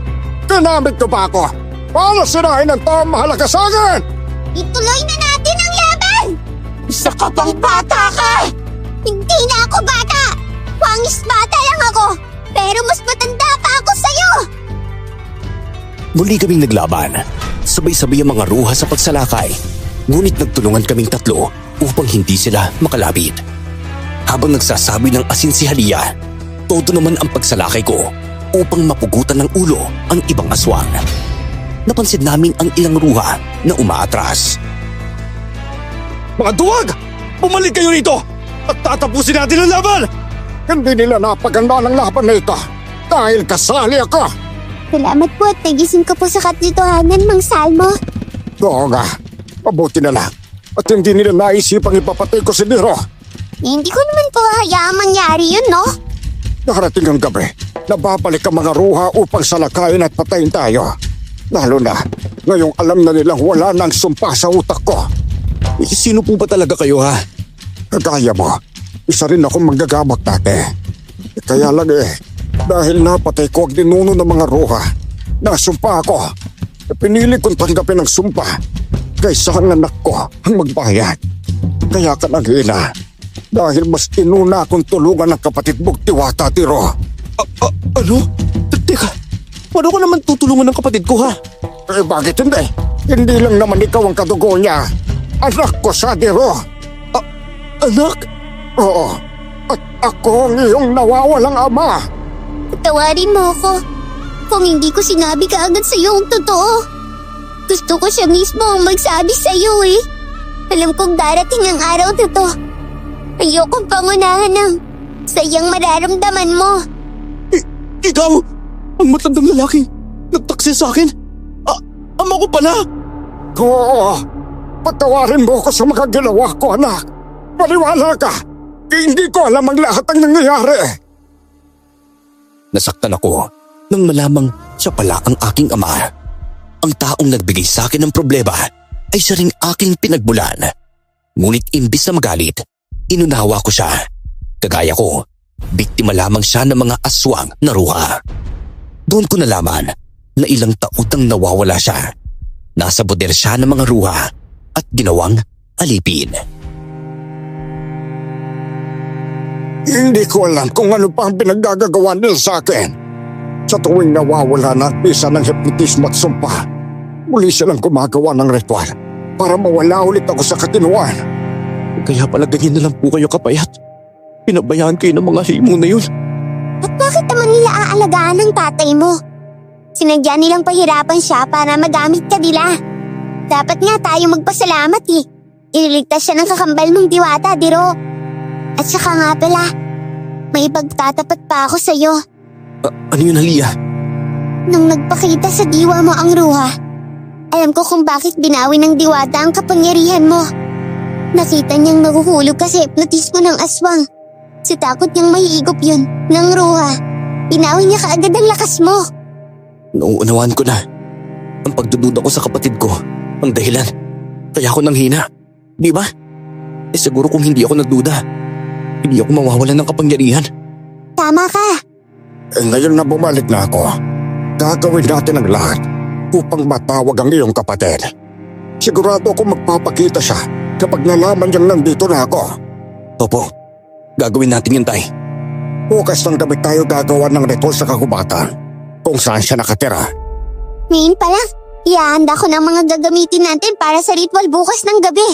Ginamit ko ba ako para sirahin ang taong mahalaga sa akin? Ituloy na natin ang laban! Isa ka pang bata ka! Hindi na ako bata! Pangis bata lang ako! Pero mas matanda pa ako sa'yo! Muli kaming naglaban. Sabay-sabay ang mga ruha sa pagsalakay. Ngunit nagtulungan kaming tatlo upang hindi sila makalapit. Habang nagsasabi ng asin si Halia, todo naman ang pagsalakay ko upang mapugutan ng ulo ang ibang aswang. Napansin namin ang ilang ruha na umaatras. Mga duwag! Bumalik kayo rito! At tatapusin natin ang laban! Hindi nila napaganda ng laban na ito dahil kasali ako! Salamat po at nagising ko po sa katitohanan, Mang Salmo. Oo nga, mabuti na lang. At hindi nila naisipang ipapatay ko si Nero. Hindi ko naman po hayaang mangyari yun, no? Nakarating ang gabi, nababalik ang mga ruha upang salakayin at patayin tayo. Lalo na, ngayong alam na nilang wala nang sumpa sa utak ko. Sino po ba talaga kayo ha? Kagaya mo, isa rin akong manggagamot dati. Kaya lang dahil napatay ko ang dinuno ng mga ruha, nasumpa ako. Pinili kong tanggapin ang sumpa kaysa ang anak ko ang magbayad. Kaya ka nag-ina dahil mas inuna akong tulungan ng kapatid mong Diwata, Tiro. Ano? Teka, paano ko naman tutulungan ng kapatid ko ha? Bakit hindi? Hindi lang naman ikaw ang kadugo niya. Anak ko siya, Tiro. Anak? Oo, at ako ang iyong nawawalang ama. Tawarin mo ako. Kung hindi ko sinabi kaagad sa'yo ang totoo. Gusto ko siya mismo ang magsabi sa'yo eh. Alam kong darating ang araw na to. Ayokong pangunahan ng sayang mararamdaman mo. Ikaw? Ang matandang lalaking nagtaksi sa akin? Ama ko pala! Oo, patawarin mo ako sa mga ginawa ko, anak. Paniwala ka. Hindi ko alam ang lahat ng nangyayari. Nasaktan ako nang malamang siya pala ang aking ama. Ang taong nagbigay sa akin ng problema ay siya ring aking pinagbulan. Ngunit imbis na magalit, inunawa ko siya. Kagaya ko, biktima lamang siya ng mga aswang na ruha. Doon ko nalaman na ilang taon nang nawawala siya. Nasa poder siya ng mga ruha at ginawang alipin. Hindi ko alam kung ano pa ang pinaggagawa nila sa akin. Sa tuwing nawawala na ang pisa ng hypnotismo at sumpa, muli silang gumagawa ng ritual para mawala ulit ako sa katinuan. Kaya pala ganyan na lang po kayo kapayat. Pinabayaan kayo ng mga himo na yun. At bakit naman nila aalagaan ng tatay mo? Sinadya nilang pahirapan siya para magamit ka nila. Dapat nga tayo magpasalamat eh. Ililigtas siya ng kakambal mong Diwata, Diro. At saka nga pala, may ipagtatapat pa ako sa'yo. Ano yun, Halia? Nung nagpakita sa diwa mo ang ruha, alam ko kung bakit binawi ng diwata ang kapangyarihan mo. Nakita niyang nahuhulog ka sa hipnotismo ng aswang. Sa takot niyang maiigop yun ng ruha, binawi niya kaagad ang lakas mo. Nauunawaan ko na. Ang pagdududa ko sa kapatid ko, ang dahilan. Kaya ako nanghina. Di ba? Siguro kung hindi ako nagduda, hindi ako mawawalan ng kapangyarihan. Tama ka. Ngayon na bumalik na ako, gagawin natin ang lahat upang matawag ang iyong kapatid. Sigurado ako magpapakita siya kapag nalaman niyang nandito na ako. Opo, gagawin natin yun, Tay. Bukas ng gabi tayo gagawa ng ritual sa kagubatan kung saan siya nakatira. Ngayon pa lang, ihahanda ko ng mga gagamitin natin para sa ritual bukas ng gabi.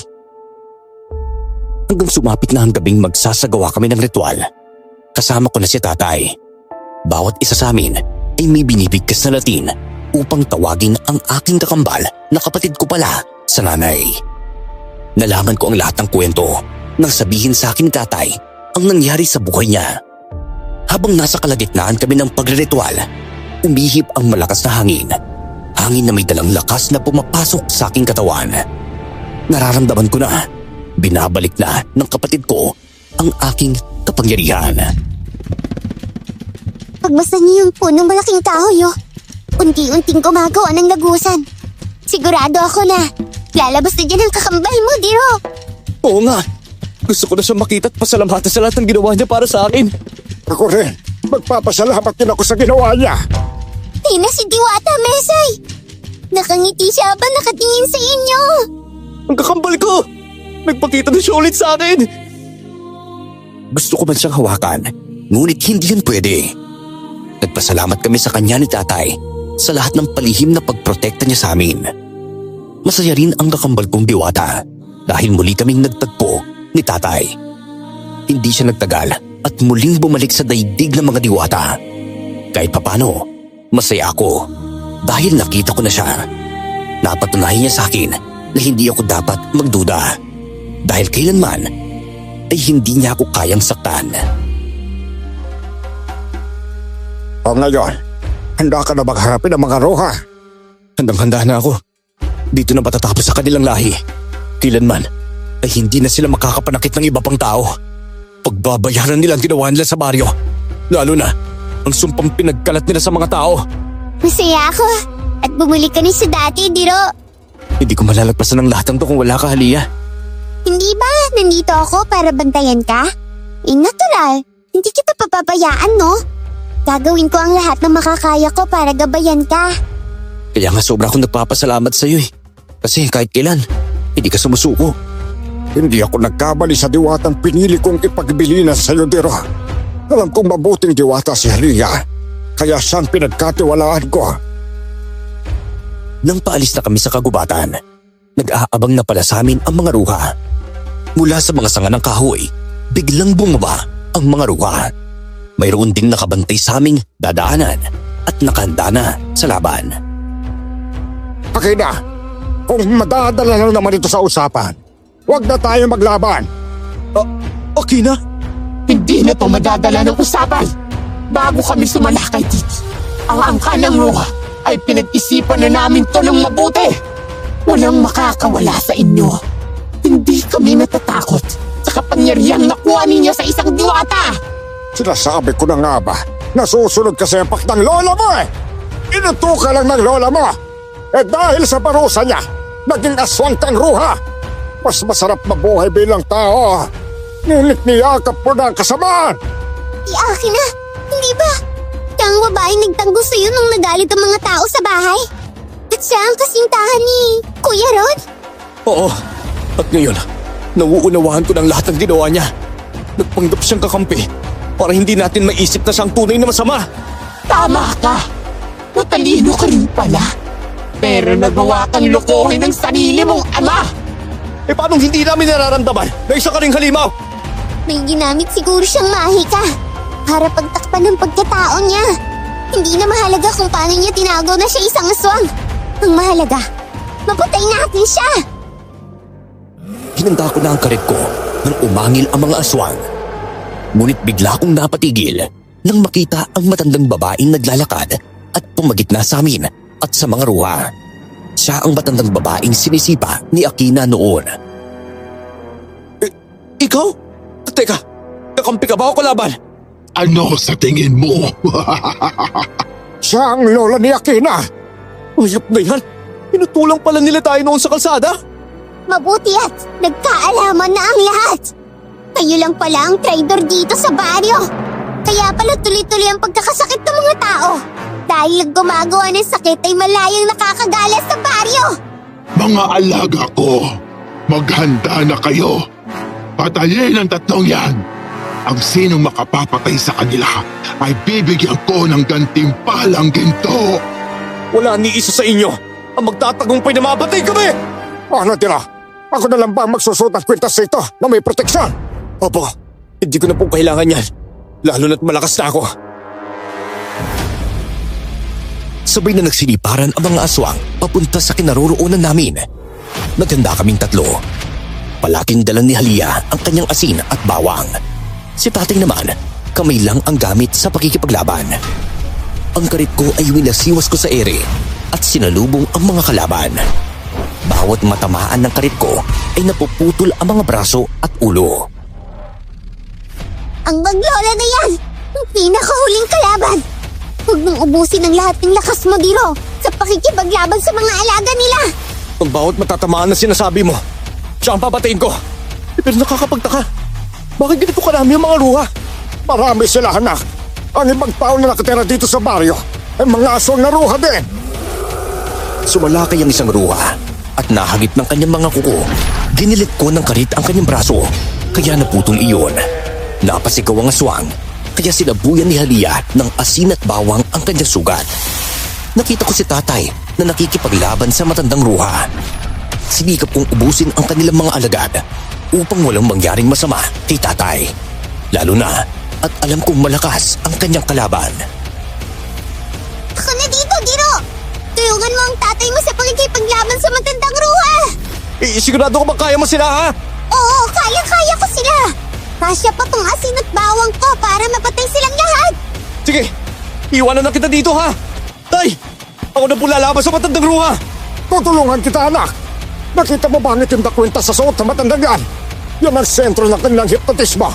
Hanggang sumapit na ang gabing magsasagawa kami ng ritual. Kasama ko na si Tatay. Bawat isa sa amin ay may binibigkas na Latin upang tawagin ang aking kakambal na kapatid ko pala sa nanay. Nalaman ko ang lahat ng kwento nang sabihin sa akin ni Tatay ang nangyari sa buhay niya. Habang nasa kalagitnaan kami ng pagre-ritual, umihip ang malakas na hangin. Hangin na may dalang lakas na pumapasok sa aking katawan. Nararamdaman ko na binabalik na ng kapatid ko ang aking kapangyarihan. Pagmasan niyo yung punong malaking kahoy, oh. Unti-unting gumagawa ng lagusan. Sigurado ako na lalabas na dyan ang kakambal mo, Diro. Oo nga. Gusto ko na siya makita at pasalamatan sa lahat ng ginawa niya para sa akin. Ako rin, magpapasalamat din ako sa ginawa niya. Tina si Diwata, Mesay. Nakangiti siya habang nakatingin sa inyo. Ang kakambal ko! Nagpakita na siya ulit sa akin! Gusto ko man siyang hawakan, ngunit hindi yan pwede. Nagpasalamat kami sa kanya ni Tatay sa lahat ng palihim na pagprotekta niya sa amin. Masaya rin ang kakambal kong Diwata dahil muli kaming nagtagpo ni Tatay. Hindi siya nagtagal at muling bumalik sa daigdig ng mga diwata. Kahit papano, masaya ako dahil nakita ko na siya. Napatunayan niya sa akin na hindi ako dapat magduda dahil kailanman ay hindi niya ako kayang saktan. O ngayon, handa ka na magharapin ang mga roha? Handang-handa na ako. Dito na patatapos sa kanilang lahi. Kailanman ay hindi na sila makakapanakit ng iba pang tao. Pagbabayaran nila ang ginawa nila sa baryo. Lalo na ang sumpang pinagkalat nila sa mga tao. Masaya ako. At bumalik ka rin sa dati, Diro. Hindi ko malalagpasan ng lahat ng to kung wala ka, Halia. Hindi ba nandito ako para bantayan ka? Natural. Hindi kita papabayaan, no? Gagawin ko ang lahat ng makakaya ko para gabayan ka. Kaya nga sobra akong nagpapasalamat sa iyo eh. Kasi kahit kailan, hindi ka sumusuko. Hindi ako nagkamali sa diwatang pinili kong ipagbilinan sa iyo, Diro. Alam kong mabuting diwata si Halia, kaya siyang pinagkatiwalaan ko. Nang paalis na kami sa kagubatan, nag-aabang na pala sa amin ang mga ruha. Mula sa mga sanga ng kahoy, biglang bumaba ang mga ruha. Mayroon ding nakabantay sa aming dadaanan at nakahanda na sa laban. Okay na, kung madadala lang naman ito sa usapan, huwag na tayo maglaban. Okay na? Hindi na to madadala ng usapan. Bago kami sumalakay dito, ang angka ng ruha ay pinag-isipan na namin to ng mabuti. Walang makakawala sa inyo. Hindi kami natatakot sa kapangyarihang nakuha ninyo sa isang diwata. Sinasabi ko na nga ba, nasusunod ka sa impact ng lola mo eh. Inuto ka lang ng lola mo. Eh dahil sa parusa niya, naging aswang kang ruha. Mas masarap mabuhay bilang tao. Ngunit niyakap mo na ang kasamaan. Akin na, hindi ba? Siya ang babaeng nagtanggol sa'yo nung nagalit ang mga tao sa bahay? At siya ang kasintahan ni Kuya Rod? Oo. At ngayon, nauunawaan ko ng lahat ng ginawa niya. Nagpanggap siyang kakampi para hindi natin maisip na siyang tunay na masama. Tama ka. Matalino ka rin pala. Pero nagawa kang lokohin ng sarili mong ama. Eh paano hindi namin nararamdaman na isa ka ring halimaw? May ginamit siguro siyang mahika para pagtakpan ng pagkatao niya. Hindi na mahalaga kung paano niya tinagaw na siya isang aswang. Ang mahalaga, mapatay natin siya. Hinanda ko na ang karet ko nang umangil ang mga aswang. Ngunit bigla akong napatigil nang makita ang matandang babaeng naglalakad at pumagitna sa amin at sa mga ruha. Siya ang matandang babaeng sinisipa ni Akina noon. Ikaw? Teka, kakampi ka ba o kalaban? Ano sa tingin mo? Siya ang lola ni Akina. Uyap na yan. Pinutulang pala nila tayo noon sa kalsada. Mabuti at nagkaalaman na ang lahat. Kayo lang pala ang traidor dito sa baryo. Kaya pala tuloy-tuloy ang pagkakasakit ng mga tao. Dahil ang gumagawa ng sakit ay malayang nakakagalas sa baryo. Mga alaga ko, maghanda na kayo. Patayin ang tatlong yan. Ang sinong makapapatay sa kanila ay bibigyan ko ng gantimpalang ginto. Wala ni isa sa inyo ang magtatagumpay na mapatay kami! Ano tira? Ako na lang ba ang magsusot ng kwintas sa ito na may proteksyon? Opo, hindi ko na po kailangan yan. Lalo na't malakas na ako. Sabay na nagsiliparan ang mga aswang papunta sa kinaroroonan namin. Naghanda kaming tatlo. Palaking dala ni Halia ang kanyang asin at bawang. Si tatay naman, kamay lang ang gamit sa pakikipaglaban. Ang karit ko ay winasiwas ko sa ere at sinalubong ang mga kalaban. Bawat matamaan ng karit ko ay napuputol ang mga braso at ulo. Ang maglola na yan! Ang pinakahuling kalaban! Huwag mong ubusin ang lahat ng lakas mo, Diro, sa pakikipaglaban sa mga alaga nila! Ang bawat matatamaan na sinasabi mo, siya ang papatayin ko. Pero nakakapagtaka, bakit ganito karami ang mga ruha? Marami sila, anak. Ang ibang tao na nakatira dito sa baryo ay mga aswang na ruha din. Sumalakay ang isang ruha at nahagip ng kanyang mga kuko. Ginilit ko ng karit ang kanyang braso, kaya naputol iyon. Napasigaw ang aswang, kaya sinabuyan ni Halia ng asin at bawang ang kanyang sugat. Nakita ko si tatay na nakikipaglaban sa matandang ruha. Sinikap kong ubusin ang kanilang mga alagad upang walang mangyaring masama kay tatay. Lalo na at alam kong malakas ang kanyang kalaban. Ako na dito, Diro! Tulungan mo ang tatay mo sa pakikipaglaban sa matandang ruha! Sigurado ko bang kaya mo sila, ha? Oo, kaya-kaya ko sila! Kasya pa tong asin at bawang ko para mapatay silang lahat! Sige, iwanan na kita dito, ha? Tay, ako na po lalaban sa matandang ruha. Tutulungan kita, anak. Nakita mo ba ang itim na kwintas sa suot na matandang yan? Yan ang sentro ng kanilang hipnotismo.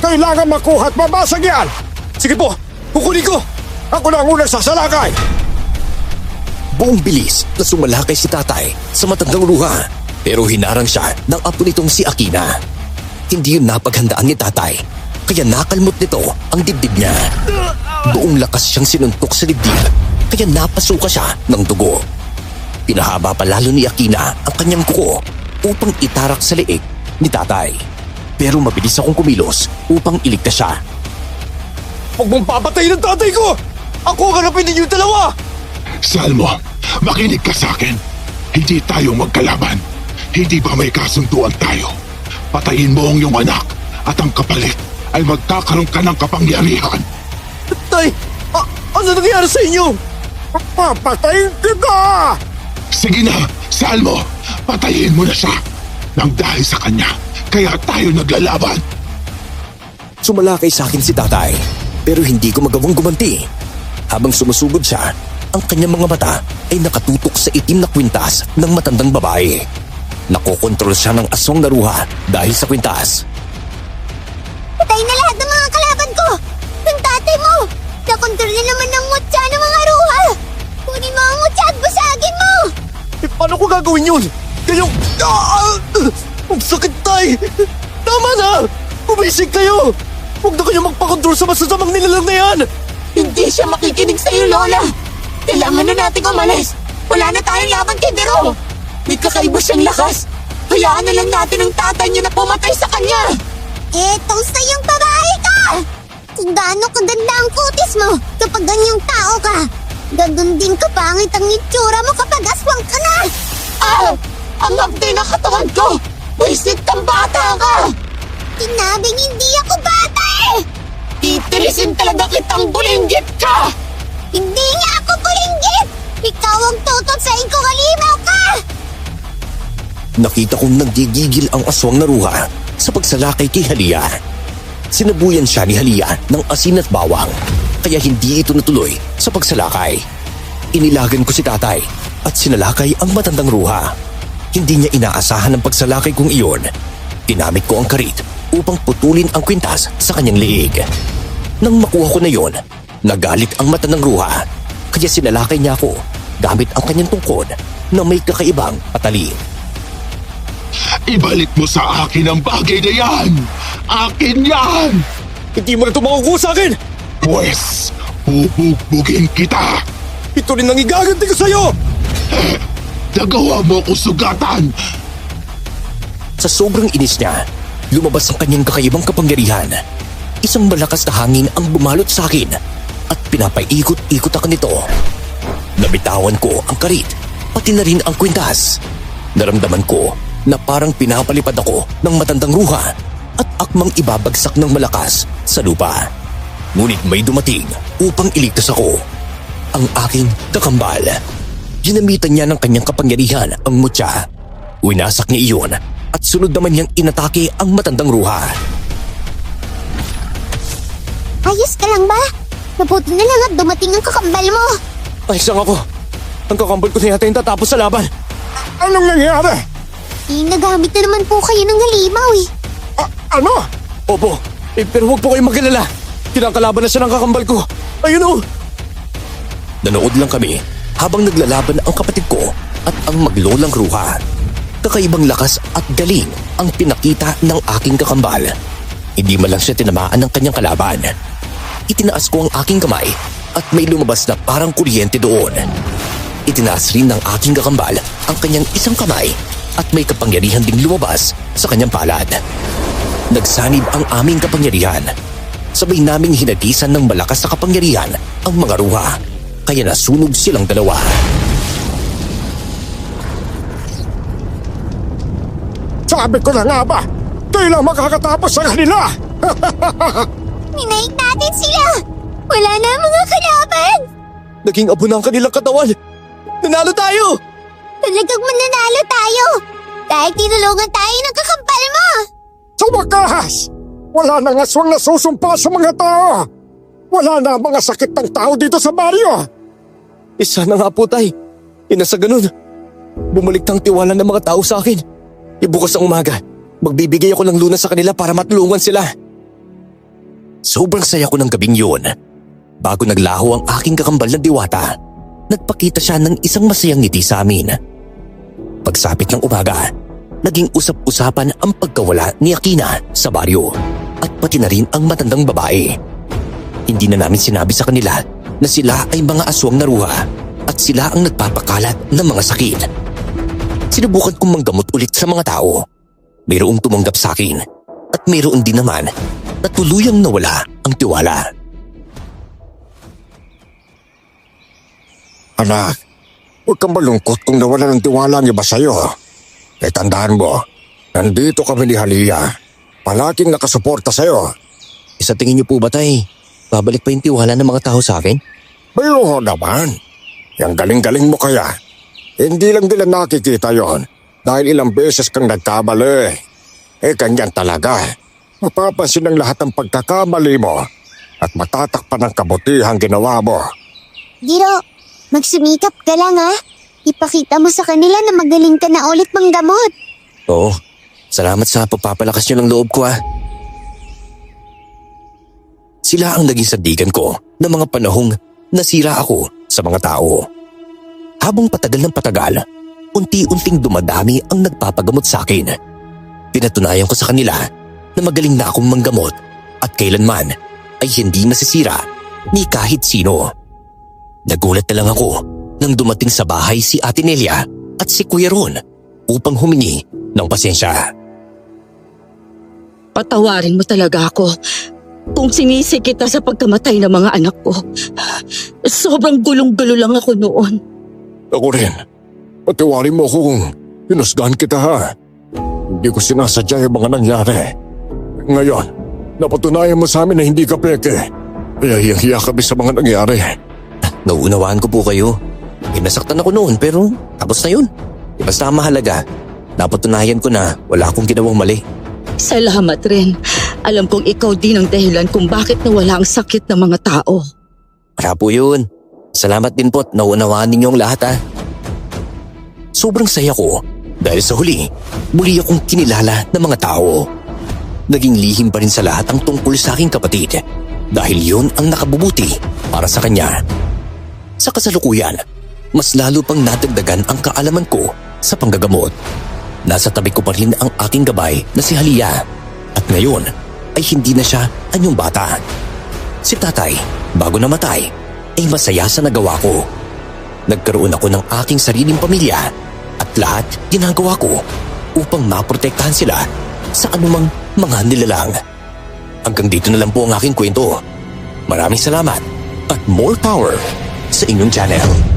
Kailangan makuha at mabasag yan. Sige po, kukunin ko. Ako na ang unang sasalakay. Buong bilis na sumalakay si tatay sa matandang ruha. Pero hinarang siya ng apo nitong si Akina. Hindi yun napaghandaan ni tatay, kaya nakalmot nito ang dibdib niya. Buong lakas siyang sinuntok sa dibdib, kaya napasuka siya ng dugo. Pinahaba pa lalo ni Akina ang kanyang kuko upang itarak sa leeg ni tatay. Pero mabilis akong kumilos upang iligtas siya. Huwag mong papatayin ang tatay ko! Ako ang harapin ninyo dalawa! Salmo, makinig ka sa akin. Hindi tayo magkalaban. Hindi ba may kasunduan tayo? Patayin mo ang iyong anak at ang kapalit ay magkakaroon ka ng kapangyarihan. Tay, ano nangyari sa inyo? Papatayin kita! Sige na, Salmo, patayin mo na siya. Nang dahil sa kanya, kaya tayo naglalaban. Sumalakay sa akin si tatay, pero hindi ko magawang gumanti. Habang sumusugod siya, ang kanyang mga mata ay nakatutok sa itim na kwintas ng matandang babae. Nakokontrol siya ng aswang na ruha dahil sa kwintas. Patay na lahat ng mga kalaban ko! Ng tatay mo! Nakontrol na naman ng mutya ng mga ruha! Kunin mo ang mutya at busagin mo! Paano ko gagawin yun? Kayong... Ang sakit, tay! Tama na! Bumisig kayo! Huwag na kayo magpakontrol sa masasamang nilalang na yan! Hindi siya makikinig sa'yo, Lola. Kailangan na nating umalis. Wala na tayong laban kay Dero. May kakaiba siyang lakas. Hayaan na lang natin ang tatay niya na pumatay sa kanya. Etong sayang babae ka! Kung gaano kaganda ang kutis mo kapag ganyang tao ka, ganun din kapangit ang itsura mo kapag aswang ka na! Ang hapdi na katawan ko! Wisit kang bata ka! Sinabing hindi ako bata eh! Titirisin talaga kitang bulinggit ka! Hindi nga ako bulinggit! Ikaw ang tututsain kong halimaw ka! Nakita kong nagigigil ang aswang na ruha sa pagsalakay kay Halia. Sinabuyan siya ni Halia ng asin at bawang, kaya hindi ito natuloy sa pagsalakay. Inilagan ko si tatay at sinalakay ang matandang ruha. Hindi niya inaasahan ang pagsalakay kong iyon. Ginamit ko ang karit upang putulin ang kwintas sa kanyang liig. Nang makuha ko na yon, nagalit ang matandang ruha. Kaya sinalakay niya ako gamit ang kanyang tungkod na may kakaibang patali. Ibalik mo sa akin ang bagay na yan! Akin yan! Hindi mo na tumakuha sa akin! Pwes, bubugbugin kita! Ito rin ang igaganti ko sa'yo! Nagawa mo ko sugatan! Sa sobrang inis niya, lumabas ang kanyang kakaibang kapangyarihan. Isang malakas na hangin ang bumalot sa akin at pinapaikot-ikot ako nito. Nabitawan ko ang karit, pati na rin ang kwintas. Naramdaman ko na parang pinapalipad ako ng matandang ruha at akmang ibabagsak ng malakas sa lupa. Ngunit may dumating upang iligtas ako. Ang aking kakambal. Ginamitan niya ng kanyang kapangyarihan ang mutya. Winasak niya iyon at sunod naman niyang inatake ang matandang ruha. Ayos ka lang ba? Mabuti na lang at dumating ang kakambal mo. Ayos lang ako. Ang kakambal ko na yata yung tatapos sa laban. Anong nangyari? Nagamit na naman po kayo ng halimaw eh. Ano? Opo, pero huwag po kayong mag-alala. Kinakalaban na siya ng kakambal ko. Ayun o! Nanood lang kami habang naglalaban ang kapatid ko at ang maglolang ruha. Kakaibang lakas at galing ang pinakita ng aking kakambal. Hindi man lang siya tinamaan ng kanyang kalaban. Itinaas ko ang aking kamay at may lumabas na parang kuryente doon. Itinaas rin ng aking kakambal ang kanyang isang kamay at may kapangyarihan ding lumabas sa kanyang palad. Nagsanib ang aming kapangyarihan. Sabay naming hinatisan ng malakas na kapangyarihan ang mga ruha, kaya nasunog silang dalawa. Sabi ko na nga ba, kailan makakatapos sa kanila? Ninaik natin sila. Wala na ang mga kalaban. Naging abo na ang kanilang katawan. Nanalo tayo! Talagang mananalo tayo. Dahil tinulungan tayo ng kakambal mo. Sa wakas, wala nang aswang na susumpa sa mga tao. Wala na mga sakit ng tao dito sa baryo. Isa na nga po, tay. Sa ganun. Bumalik ang tiwala ng mga tao sa akin. Ibukas ang umaga, magbibigay ako ng lunas sa kanila para matulungan sila. Sobrang saya ko ng gabing yun. Bago naglaho ang aking kakambal na diwata, nagpakita siya ng isang masayang ngiti sa amin. Pagsapit ng umaga, naging usap-usapan ang pagkawala ni Akina sa baryo at pati na rin ang matandang babae. Hindi na namin sinabi sa kanila na sila ay mga aswang na ruha at sila ang nagpapakalat ng mga sakit. Sinubukan kong manggamot ulit sa mga tao. Mayroong tumanggap sa akin at mayroon din naman na tuluyang nawala ang tiwala. Anak, huwag kang malungkot kung nawala ng tiwala ang iba sa'yo. E tandaan mo, nandito kami ni Halia. Palaging nakasuporta sa'yo. Sa tingin niyo po ba, tay, babalik pa yung tiwala ng mga tao sa akin? Mayroon naman. Yang galing-galing mo kaya. Hindi lang nila nakikita yon dahil ilang beses kang nagkamali. Eh ganyan talaga. Mapapansin ng lahat ng pagkakamali mo at matatakpan ng kabutihang ginawa mo. Diro, magsumikap ka lang ha. Ipakita mo sa kanila na magaling ka na ulit manggamot. Oo, salamat sa pagpapalakas niyo ng loob ko Sila ang naging sandigan ko ng mga panahong nasira ako sa mga tao. Habang patagal ng patagal, unti-unting dumadami ang nagpapagamot sa akin. Pinatunayan ko sa kanila na magaling na akong manggamot at kailanman ay hindi nasisira ni kahit sino. Nagulat na lang ako nang dumating sa bahay si Ate Nelia at si Kuya Ron upang humingi ng pasensya. Patawarin mo talaga ako kung sinisi kita sa pagkamatay ng mga anak ko. Sobrang gulong-gulo lang ako noon. Ako rin. Patiwari mo ako kung hinusgahan kita ha. Hindi ko sinasadya yung mga nangyari. Ngayon, napatunayan mo sa amin na hindi ka peke. Kaya hiyang-hiya kami sa mga nangyari. Nauunawaan ko po kayo. Nasaktan ako noon pero tapos na yun. Basta ang mahalaga, napatunayan ko na wala akong ginawang mali. Salamat rin. Alam kong ikaw din ang dahilan kung bakit nawala ang sakit ng mga tao. Wala po yun. Salamat din po't naunawaan ninyong lahat ha. Sobrang saya ko dahil sa huli, muli akong kinilala ng mga tao. Naging lihim pa rin sa lahat ang tungkol sa aking kapatid dahil yun ang nakabubuti para sa kanya. Sa kasalukuyan, mas lalo pang nadagdagan ang kaalaman ko sa panggagamot. Nasa tabi ko pa rin ang aking gabay na si Halia at ngayon ay hindi na siya anyong bata. Si tatay, bago namatay, ay masaya sa nagawa ko. Nagkaroon ako ng aking sariling pamilya at lahat ginagawa ko upang maprotektahan sila sa anumang mga nilalang. Hanggang dito na lang po ang aking kwento. Maraming salamat at more power sa inyong channel.